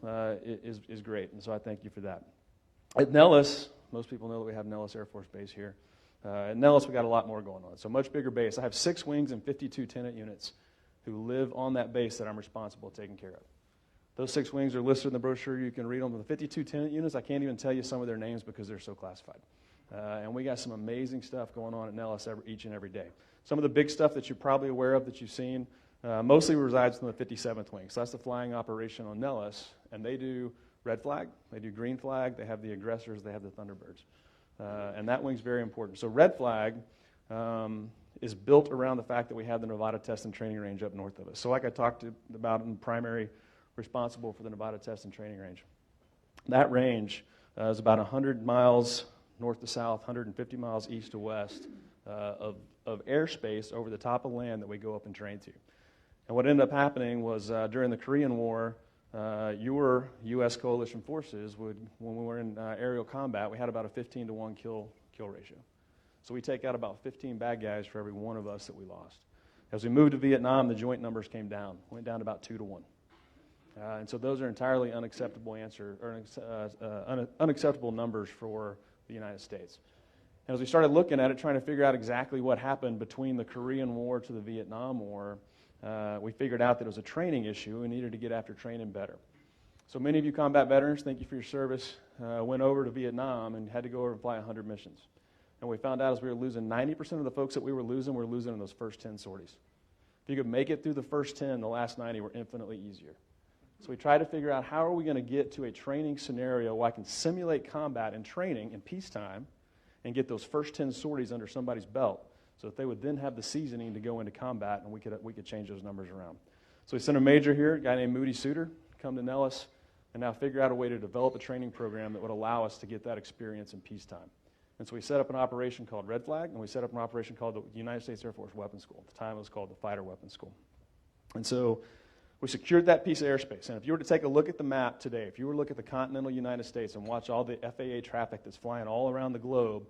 is great, and so I thank you for that. At Nellis, most people know that we have Nellis Air Force Base here. At Nellis, we got a lot more going on. So much bigger base. I have 6 wings and 52 tenant units who live on that base that I'm responsible for taking care of. Those 6 wings are listed in the brochure. You can read them. The 52 tenant units, I can't even tell you some of their names because they're so classified. And we got some amazing stuff going on at Nellis each and every day. Some of the big stuff that you're probably aware of that you've seen mostly resides in the 57th Wing. So that's the flying operation on Nellis, and they do red flag, they do green flag, they have the aggressors, they have the Thunderbirds. And that wing's very important. So red flag is built around the fact that we have the Nevada Test and Training Range up north of us. So like I talked about in primary, responsible for the Nevada Test and Training Range. That range is about 100 miles north to south, 150 miles east to west of airspace over the top of land that we go up and train to. And what ended up happening was during the Korean War, your U.S. coalition forces when we were in aerial combat, we had about a 15-to-1 kill ratio. So we take out about 15 bad guys for every one of us that we lost. As we moved to Vietnam, the joint numbers came down, went down to about 2-to-1. And so those are entirely unacceptable unacceptable numbers for the United States. And as we started looking at it, trying to figure out exactly what happened between the Korean War to the Vietnam War, we figured out that it was a training issue and needed to get after training better. So many of you combat veterans, thank you for your service, went over to Vietnam and had to go over and fly 100 missions. And we found out as we were losing 90% of the folks that we were losing in those first 10 sorties. If you could make it through the first 10, the last 90 were infinitely easier. So we tried to figure out how are we going to get to a training scenario where I can simulate combat and training in peacetime and get those first 10 sorties under somebody's belt so that they would then have the seasoning to go into combat and we could change those numbers around. So we sent a major here, a guy named Moody Suter, come to Nellis and now figure out a way to develop a training program that would allow us to get that experience in peacetime. And so we set up an operation called Red Flag, and we set up an operation called the United States Air Force Weapons School. At the time it was called the Fighter Weapons School. And so we secured that piece of airspace. And if you were to take a look at the map today, if you were to look at the continental United States and watch all the FAA traffic that's flying all around the globe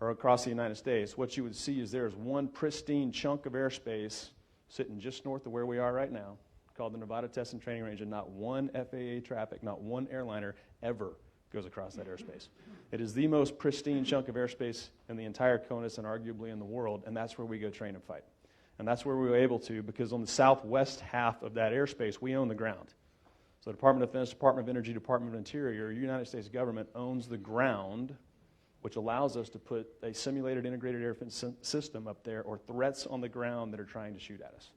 or across the United States, what you would see is there's one pristine chunk of airspace sitting just north of where we are right now called the Nevada Test and Training Range, and not one FAA traffic, not one airliner ever goes across that airspace. It is the most pristine chunk of airspace in the entire CONUS and arguably in the world, and that's where we go train and fight. And that's where we were able to, because on the southwest half of that airspace, we own the ground. So the Department of Defense, Department of Energy, Department of Interior, United States government owns the ground, which allows us to put a simulated integrated air defense system up there or threats on the ground that are trying to shoot at us,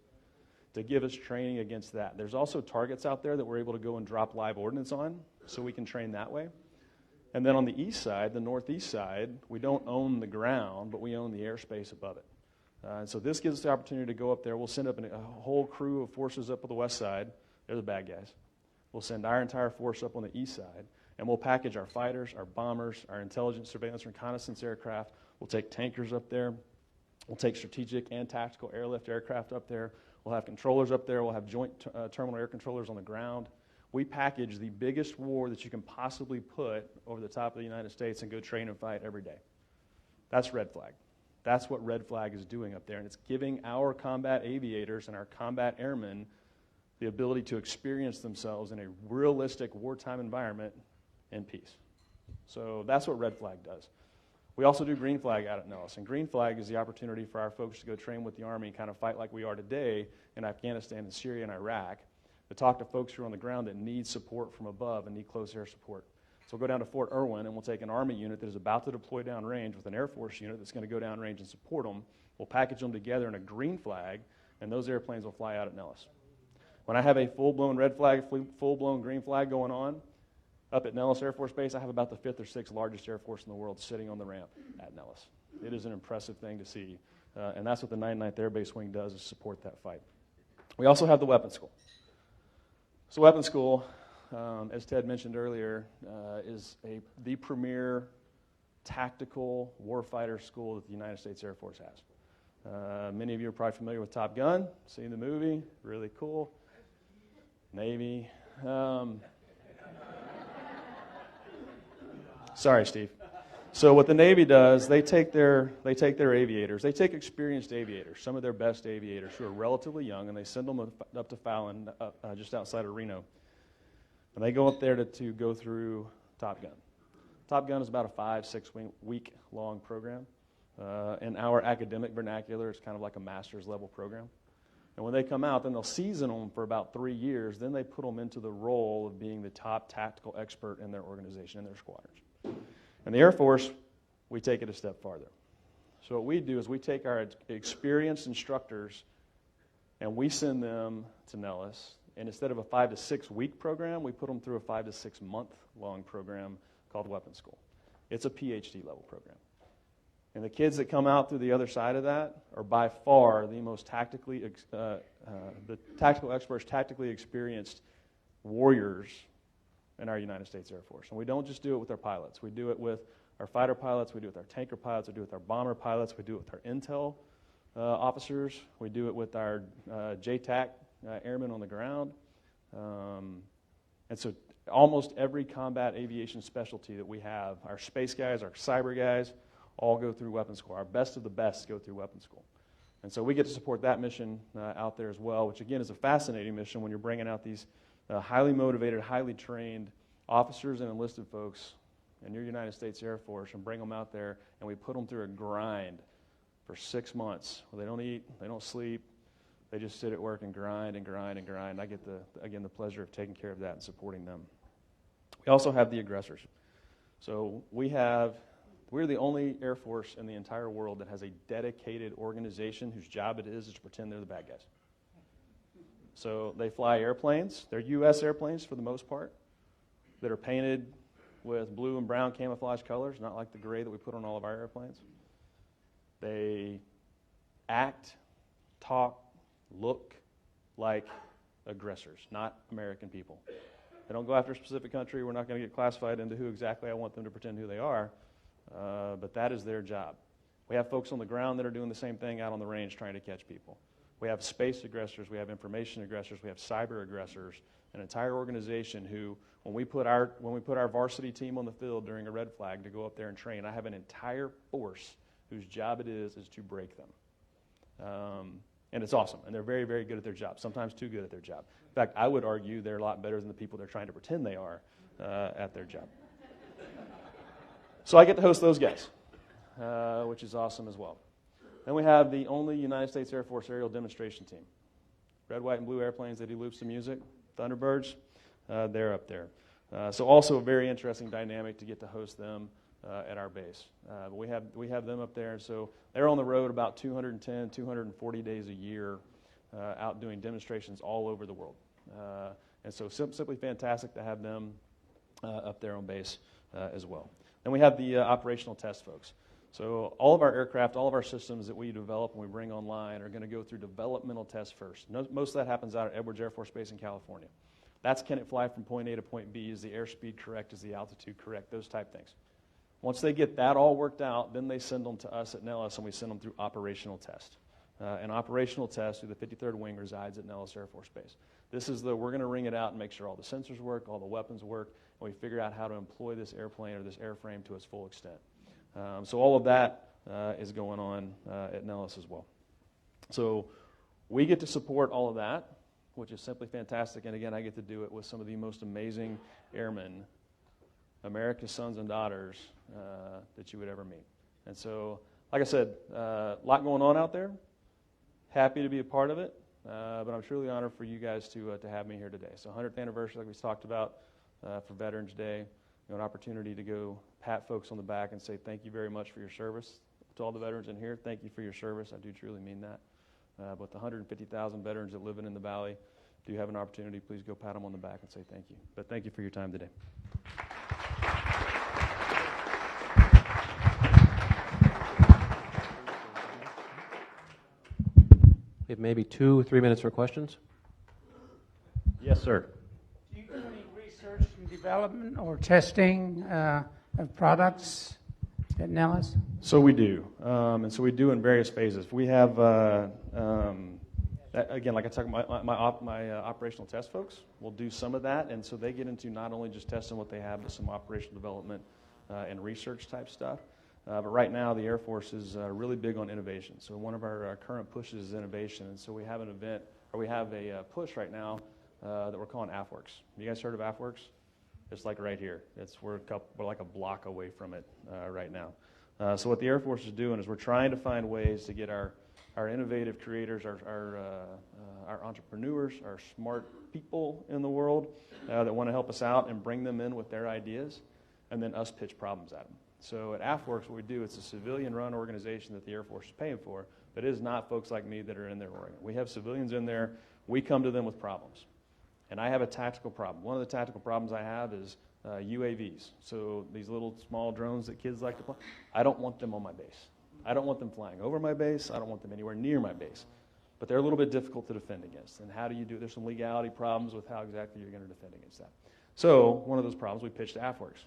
to give us training against that. There's also targets out there that we're able to go and drop live ordnance on, so we can train that way. And then on the east side, the northeast side, we don't own the ground, but we own the airspace above it. And so this gives us the opportunity to go up there. We'll send up a whole crew of forces up on the west side. They're the bad guys. We'll send our entire force up on the east side, and we'll package our fighters, our bombers, our intelligence, surveillance, reconnaissance aircraft. We'll take tankers up there. We'll take strategic and tactical airlift aircraft up there. We'll have controllers up there. We'll have joint terminal air controllers on the ground. We package the biggest war that you can possibly put over the top of the United States and go train and fight every day. That's Red Flag. That's what Red Flag is doing up there, and it's giving our combat aviators and our combat airmen the ability to experience themselves in a realistic wartime environment in peace. So that's what Red Flag does. We also do Green Flag out at Nellis, and Green Flag is the opportunity for our folks to go train with the Army and kind of fight like we are today in Afghanistan and Syria and Iraq, to talk to folks who are on the ground that need support from above and need close air support. So we'll go down to Fort Irwin, and we'll take an Army unit that is about to deploy downrange with an Air Force unit that's going to go downrange and support them. We'll package them together in a Green Flag, and those airplanes will fly out at Nellis. When I have a full-blown red flag, full-blown green flag going on, up at Nellis Air Force Base, I have about the 5th or 6th largest Air Force in the world sitting on the ramp at Nellis. It is an impressive thing to see, and that's what the 99th Air Base Wing does, is support that fight. We also have the weapons school. So weapons school, as Ted mentioned earlier, is the premier tactical warfighter school that the United States Air Force has. Many of you are probably familiar with Top Gun, seen the movie, really cool. Navy. Sorry, Steve. So what the Navy does, they take their aviators, they take experienced aviators, some of their best aviators who are relatively young, and they send them up to Fallon, just outside of Reno. And they go up there to go through Top Gun. Top Gun is about a 5-6 week long program. In our academic vernacular, it's kind of like a master's level program. And when they come out, then they'll season them for about 3 years. Then they put them into the role of being the top tactical expert in their organization, in their squadrons. In the Air Force, we take it a step farther. So what we do is we take our experienced instructors and we send them to Nellis. And instead of a 5 to 6 week program, we put them through a 5 to 6 month long program called Weapons School. It's a PhD level program. And the kids that come out through the other side of that are by far the most the tactical experts, tactically experienced warriors in our United States Air Force. And we don't just do it with our pilots. We do it with our fighter pilots. We do it with our tanker pilots. We do it with our bomber pilots. We do it with our intel officers. We do it with our JTAC airmen on the ground. And so almost every combat aviation specialty that we have, our space guys, our cyber guys, all go through weapons school. Our best of the best go through weapons school. And so we get to support that mission out there as well, which again is a fascinating mission when you're bringing out these highly motivated, highly trained officers and enlisted folks in your United States Air Force, and bring them out there, and we put them through a grind for 6 months where they don't eat, they don't sleep, they just sit at work and grind and grind and grind. I get the pleasure of taking care of that and supporting them. We also have the aggressors. So we're the only Air Force in the entire world that has a dedicated organization whose job it is to pretend they're the bad guys. So they fly airplanes. They're U.S. airplanes for the most part that are painted with blue and brown camouflage colors, not like the gray that we put on all of our airplanes. They act, talk, look like aggressors, not American people. They don't go after a specific country. We're not going to get classified into who exactly I want them to pretend who they are, but that is their job. We have folks on the ground that are doing the same thing out on the range trying to catch people. We have space aggressors, we have information aggressors, we have cyber aggressors, an entire organization who, when we put our varsity team on the field during a red flag to go up there and train, I have an entire force whose job it is to break them. And it's awesome, and they're very, very good at their job, sometimes too good at their job. In fact, I would argue they're a lot better than the people they're trying to pretend they are at their job. So I get to host those guys, which is awesome as well. Then we have the only United States Air Force aerial demonstration team. Red, white, and blue airplanes that do loops of music, Thunderbirds, they're up there. So also a very interesting dynamic to get to host them at our base. But we have them up there, so they're on the road about 210, 240 days a year out doing demonstrations all over the world. And so simply fantastic to have them up there on base as well. Then we have the operational test folks. So all of our aircraft, all of our systems that we develop and we bring online are going to go through developmental tests first. Most of that happens out at Edwards Air Force Base in California. That's can it fly from point A to point B? Is the airspeed correct? Is the altitude correct? Those type things. Once they get that all worked out, then they send them to us at Nellis, and we send them through operational test. An operational test through the 53rd Wing resides at Nellis Air Force Base. This is we're going to ring it out and make sure all the sensors work, all the weapons work, and we figure out how to employ this airplane or this airframe to its full extent. So all of that is going on at Nellis as well. So we get to support all of that, which is simply fantastic. And again, I get to do it with some of the most amazing airmen, America's sons and daughters, that you would ever meet. And so, like I said, a lot going on out there. Happy to be a part of it, but I'm truly honored for you guys to have me here today. So 100th anniversary, like we talked about, for Veterans Day. An opportunity to go pat folks on the back and say thank you very much for your service. To all the veterans in here, thank you for your service. I do truly mean that. But the 150,000 veterans that live in the Valley, do have an opportunity, please go pat them on the back and say thank you. But thank you for your time today. We have maybe 2 or 3 minutes for questions. Yes, sir. Do you do any research and development or testing of products at Nellis? So we do, and so we do in various phases. We have, again, like I talked about, my operational test folks will do some of that, and so they get into not only just testing what they have, but some operational development and research type stuff. But right now, the Air Force is really big on innovation. So one of our current pushes is innovation, and so we have an event, or we have a push right now that we're calling AFWorks. You guys heard of AFWorks? It's like right here. We're like a block away from it right now. So what the Air Force is doing is we're trying to find ways to get our innovative creators, our entrepreneurs, our smart people in the world that want to help us out and bring them in with their ideas, and then us pitch problems at them. So at AFWorks, what we do, it's a civilian-run organization that the Air Force is paying for, but it is not folks like me that are in there working. We have civilians in there. We come to them with problems. And I have a tactical problem. One of the tactical problems I have is UAVs. So these little small drones that kids like to fly, I don't want them on my base. I don't want them flying over my base. I don't want them anywhere near my base. But they're a little bit difficult to defend against. And how do you do it? There's some legality problems with how exactly you're going to defend against that. So one of those problems we pitched to AFWorks.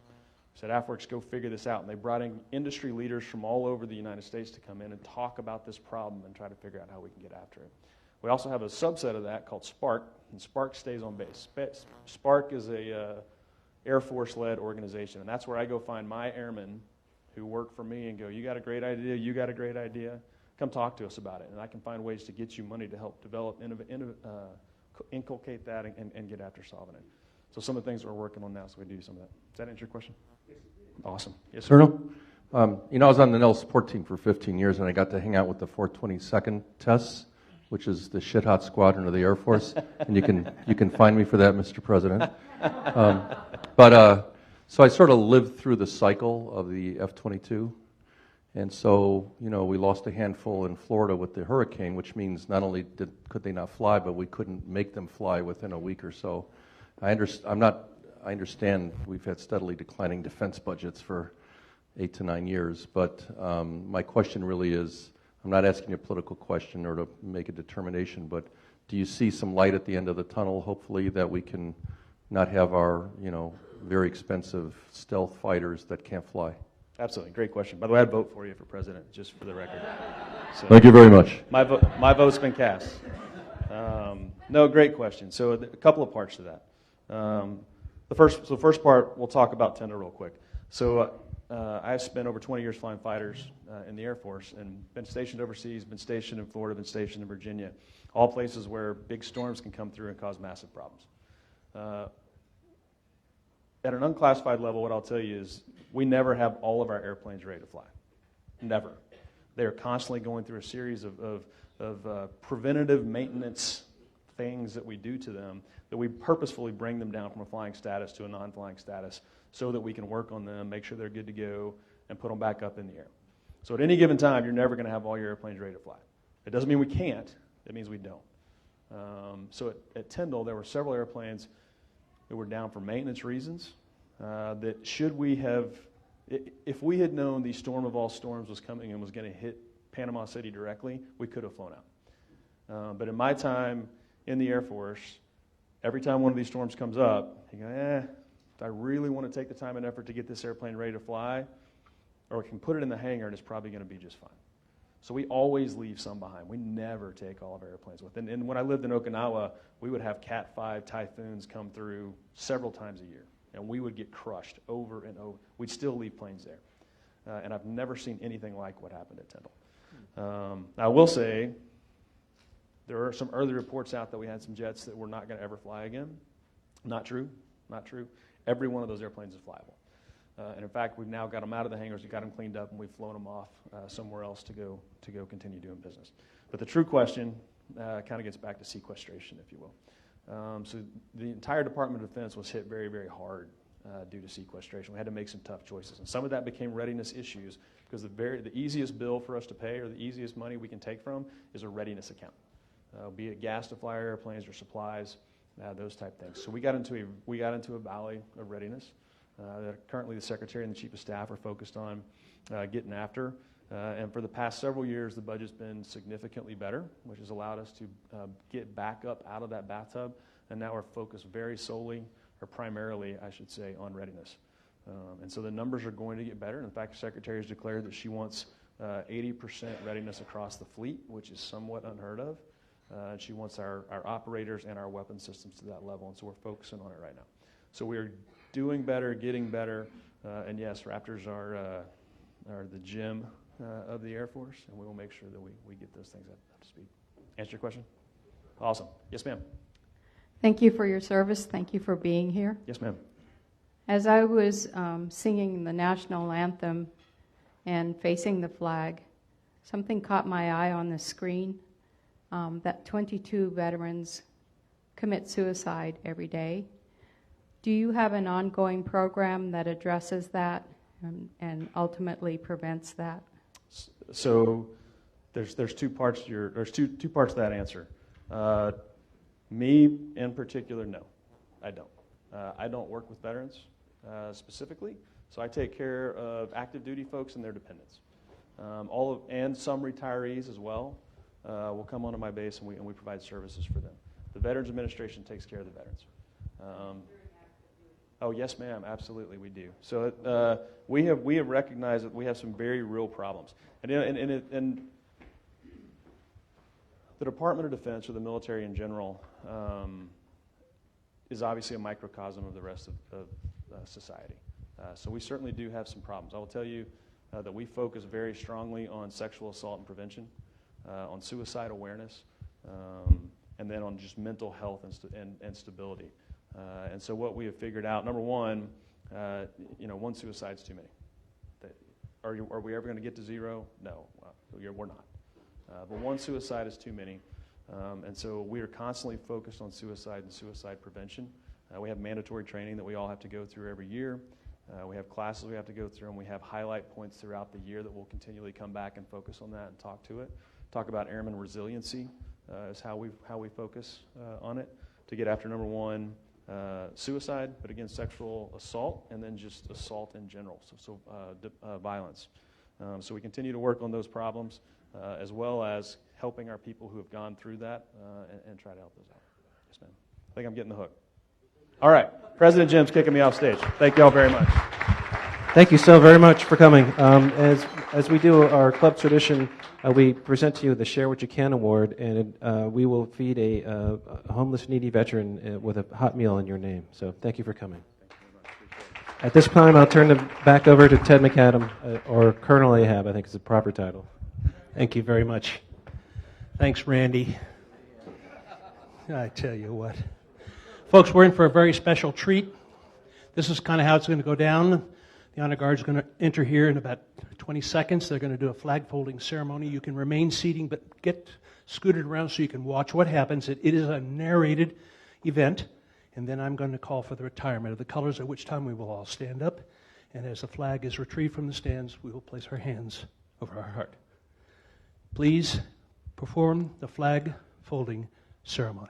We said, AFWorks, go figure this out. And they brought in industry leaders from all over the United States to come in and talk about this problem and try to figure out how we can get after it. We also have a subset of that called Spark, and Spark stays on base. Spark is a Air Force-led organization, and that's where I go find my airmen who work for me and go, you got a great idea, you got a great idea, come talk to us about it. And I can find ways to get you money to help develop, inculcate that, and get after solving it. So some of the things we're working on now, so we do some of that. Does that answer your question? Yes. Awesome. Yes, sir. Colonel, I was on the NEL support team for 15 years, and I got to hang out with the 422nd tests, which is the shit-hot squadron of the Air Force, and you can find me for that, Mr. President. So I sort of lived through the cycle of the F-22, and so, we lost a handful in Florida with the hurricane, which means not only could they not fly, but we couldn't make them fly within a week or so. I understand we've had steadily declining defense budgets for 8 to 9 years, but my question really is, I'm not asking you a political question or to make a determination, but do you see some light at the end of the tunnel, hopefully, that we can not have our, very expensive stealth fighters that can't fly? Absolutely. Great question. By the way, I'd vote for you for president, just for the record. So thank you very much. My vote's been cast. No, great question. So a couple of parts to that. The first part, we'll talk about Tyndall real quick. So I've spent over 20 years flying fighters in the Air Force and been stationed overseas, been stationed in Florida, been stationed in Virginia, all places where big storms can come through and cause massive problems. At an unclassified level, what I'll tell you is we never have all of our airplanes ready to fly. Never. They are constantly going through a series of preventative maintenance things that we do to them, that we purposefully bring them down from a flying status to a non-flying status so that we can work on them, make sure they're good to go, and put them back up in the air. So at any given time, you're never going to have all your airplanes ready to fly. It doesn't mean we can't. It means we don't. So at Tyndall, there were several airplanes that were down for maintenance reasons that if we had known the storm of all storms was coming and was going to hit Panama City directly, we could have flown out. But in my time in the Air Force, every time one of these storms comes up, you go, do I really want to take the time and effort to get this airplane ready to fly? Or we can put it in the hangar and it's probably going to be just fine. So we always leave some behind. We never take all of our airplanes with. And when I lived in Okinawa, we would have Cat 5 typhoons come through several times a year. And we would get crushed over and over. We'd still leave planes there. And I've never seen anything like what happened at Tyndall. I will say, there are some early reports out that we had some jets that were not going to ever fly again. Not true. Not true. Every one of those airplanes is flyable. And in fact, we've now got them out of the hangars, we've got them cleaned up, and we've flown them off somewhere else to go continue doing business. But the true question kind of gets back to sequestration, if you will. So the entire Department of Defense was hit very, very hard due to sequestration. We had to make some tough choices. And some of that became readiness issues because the easiest bill for us to pay or the easiest money we can take from is a readiness account. Be it gas to fly our airplanes or supplies. those type things. So we got into a valley of readiness that currently the Secretary and the Chief of Staff are focused on getting after. And for the past several years, the budget's been significantly better, which has allowed us to get back up out of that bathtub. And now we're focused very solely, or primarily, I should say, on readiness. And so the numbers are going to get better. In fact, the Secretary has declared that she wants 80% readiness across the fleet, which is somewhat unheard of. She wants our operators and our weapon systems to that level, and so we're focusing on it right now. So we're doing better, getting better, and yes, Raptors are the gym of the Air Force, and we will make sure that we get those things up to speed. Answer your question? Awesome. Yes, ma'am. Thank you for your service. Thank you for being here. Yes, ma'am. As I was singing the national anthem and facing the flag, something caught my eye on the screen, that 22 veterans commit suicide every day. Do you have an ongoing program that addresses that and ultimately prevents that? So there's two parts two parts to that answer. Me in particular, no, I don't. I don't work with veterans specifically, so I take care of active duty folks and their dependents. And some retirees as well will come onto my base, and we provide services for them. The Veterans Administration takes care of the veterans. Oh, yes, ma'am, absolutely, we do. So we have recognized that we have some very real problems. And the Department of Defense, or the military in general, is obviously a microcosm of the rest of society. So we certainly do have some problems. I will tell you that we focus very strongly on sexual assault and prevention, on suicide awareness, and then on just mental health and stability. And so what we have figured out, number one, one suicide's too many. Are we ever going to get to zero? No, we're not. But one suicide is too many. And so we are constantly focused on suicide and suicide prevention. We have mandatory training that we all have to go through every year. We have classes we have to go through, and we have highlight points throughout the year that we'll continually come back and focus on that and talk to it. Talk about airman resiliency is how we focus on it to get after, number one, suicide, but again, sexual assault, and then just assault in general, so violence. So we continue to work on those problems, as well as helping our people who have gone through that and try to help those out. Yes, ma'am. I think I'm getting the hook. All right. President Jim's kicking me off stage. Thank you all very much. Thank you so very much for coming. As we do our club tradition, we present to you the Share What You Can Award, and we will feed a homeless, needy veteran with a hot meal in your name. So thank you for coming. At this time, I'll turn it back over to Ted McAdam, or Colonel Ahab, I think is the proper title. Thank you very much. Thanks, Randy. I tell you what. Folks, we're in for a very special treat. This is kind of how it's going to go down. The honor guard is going to enter here in about 20 seconds. They're going to do a flag folding ceremony. You can remain seating, but get scooted around so you can watch what happens. It is a narrated event. And then I'm going to call for the retirement of the colors, at which time we will all stand up. And as the flag is retrieved from the stands, we will place our hands over our heart. Please perform the flag folding ceremony.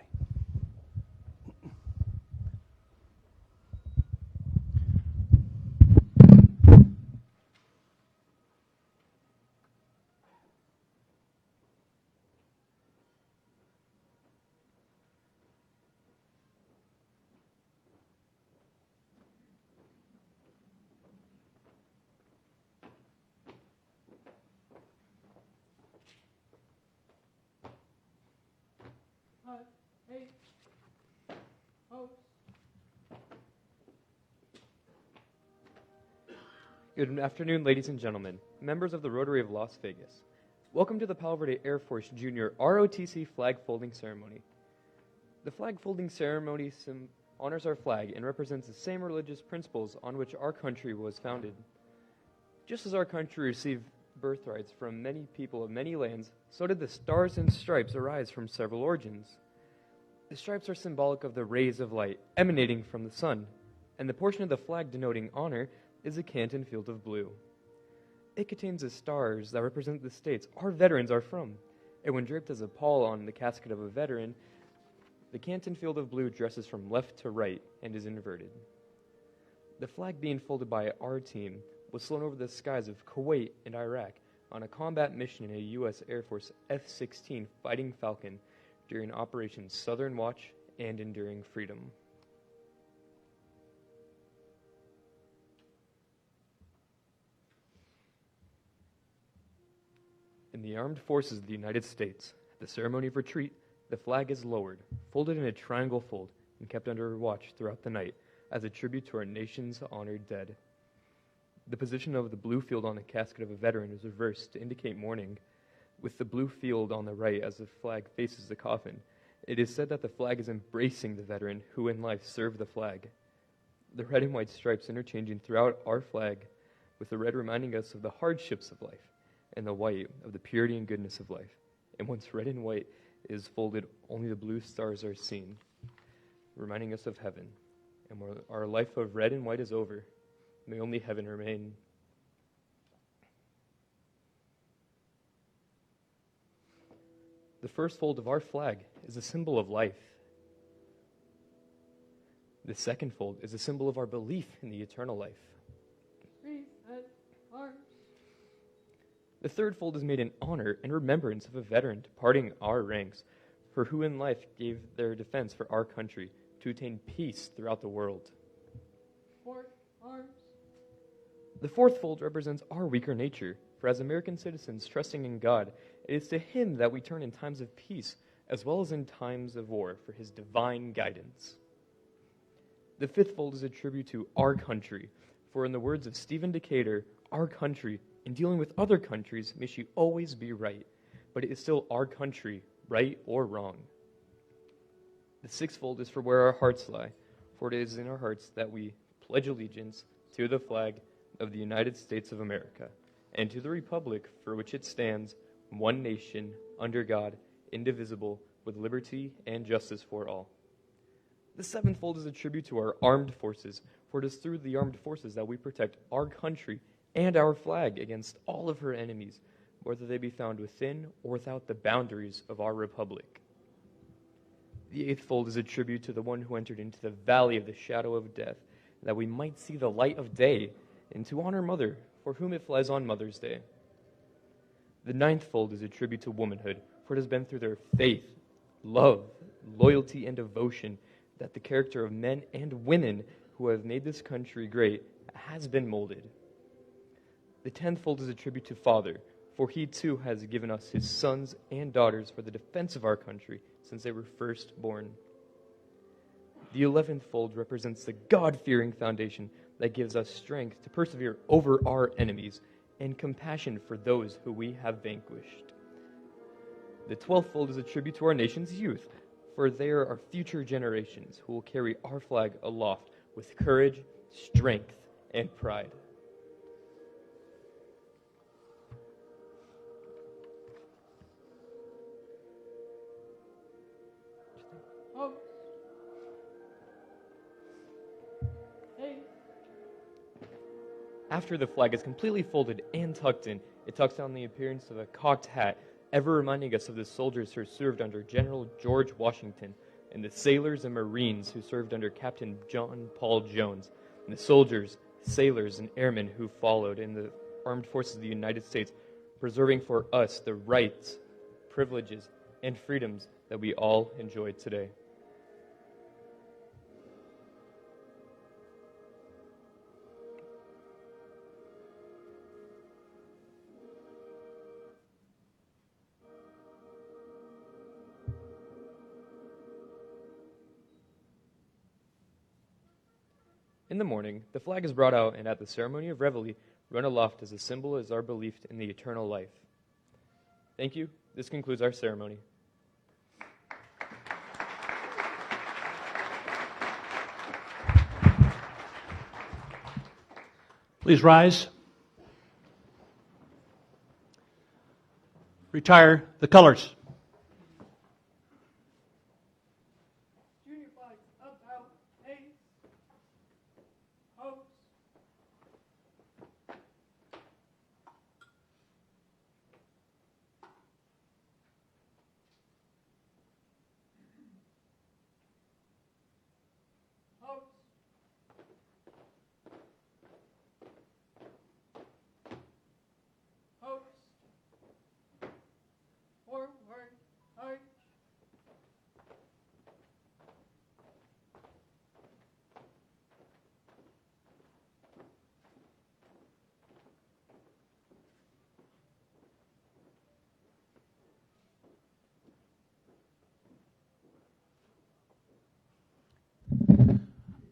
Good afternoon, ladies and gentlemen, members of the Rotary of Las Vegas. Welcome to the Palo Verde Air Force Junior ROTC flag folding ceremony. The flag folding ceremony honors our flag and represents the same religious principles on which our country was founded. Just as our country received birthrights from many people of many lands, so did the stars and stripes arise from several origins. The stripes are symbolic of the rays of light emanating from the sun, and the portion of the flag denoting honor is a canton field of blue. It contains the stars that represent the states our veterans are from, and when draped as a pall on the casket of a veteran, The Canton field of blue dresses from left to right and is inverted. The flag being folded by our team was flown over the skies of Kuwait and Iraq on a combat mission in a U.S. Air Force F-16 Fighting Falcon during Operation Southern Watch and Enduring Freedom. In the Armed Forces of the United States, at the ceremony of retreat, the flag is lowered, folded in a triangle fold, and kept under watch throughout the night as a tribute to our nation's honored dead. The position of the blue field on the casket of a veteran is reversed to indicate mourning, with the blue field on the right as the flag faces the coffin. It is said that the flag is embracing the veteran who in life served the flag. The red and white stripes interchanging throughout our flag, with the red reminding us of the hardships of life, and the white of the purity and goodness of life. And once red and white is folded, only the blue stars are seen, reminding us of heaven. And when our life of red and white is over, may only heaven remain. The first fold of our flag is a symbol of life. The second fold is a symbol of our belief in the eternal life. The third fold is made in honor and remembrance of a veteran departing our ranks, for who in life gave their defense for our country to attain peace throughout the world. The fourth fold represents our weaker nature, for as American citizens trusting in God, it is to Him that we turn in times of peace, as well as in times of war, for His divine guidance. The fifth fold is a tribute to our country, for in the words of Stephen Decatur, our country, in dealing with other countries, may she always be right, but it is still our country, right or wrong. The sixth fold is for where our hearts lie, for it is in our hearts that we pledge allegiance to the flag of the United States of America, and to the republic for which it stands, one nation, under God, indivisible, with liberty and justice for all. The seventh fold is a tribute to our armed forces, for it is through the armed forces that we protect our country and our flag against all of her enemies, whether they be found within or without the boundaries of our republic. The eighth fold is a tribute to the one who entered into the valley of the shadow of death, that we might see the light of day, and to honor Mother, for whom it flies on Mother's Day. The ninth fold is a tribute to womanhood, for it has been through their faith, love, loyalty, and devotion that the character of men and women who have made this country great has been molded. The tenth fold is a tribute to Father, for He too has given us His sons and daughters for the defense of our country since they were first born. The 11th fold represents the God-fearing foundation that gives us strength to persevere over our enemies and compassion for those who we have vanquished. The 12th fold is a tribute to our nation's youth, for they are our future generations who will carry our flag aloft with courage, strength, and pride. After the flag is completely folded and tucked in, it tucks down the appearance of a cocked hat, ever reminding us of the soldiers who served under General George Washington, and the sailors and Marines who served under Captain John Paul Jones, and the soldiers, sailors, and airmen who followed in the armed forces of the United States, preserving for us the rights, privileges, and freedoms that we all enjoy today. In the morning, the flag is brought out and at the ceremony of reveille, run aloft as a symbol as our belief in the eternal life. Thank you. This concludes our ceremony. Please rise. Retire the colors.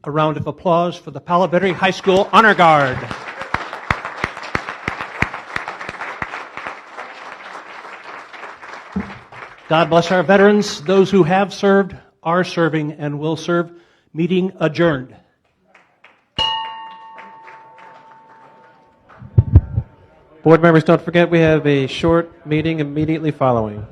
a round of applause for the Palo Verde High School Honor Guard. God bless our veterans, those who have served, are serving, and will serve. Meeting adjourned. Board members, don't forget we have a short meeting immediately following.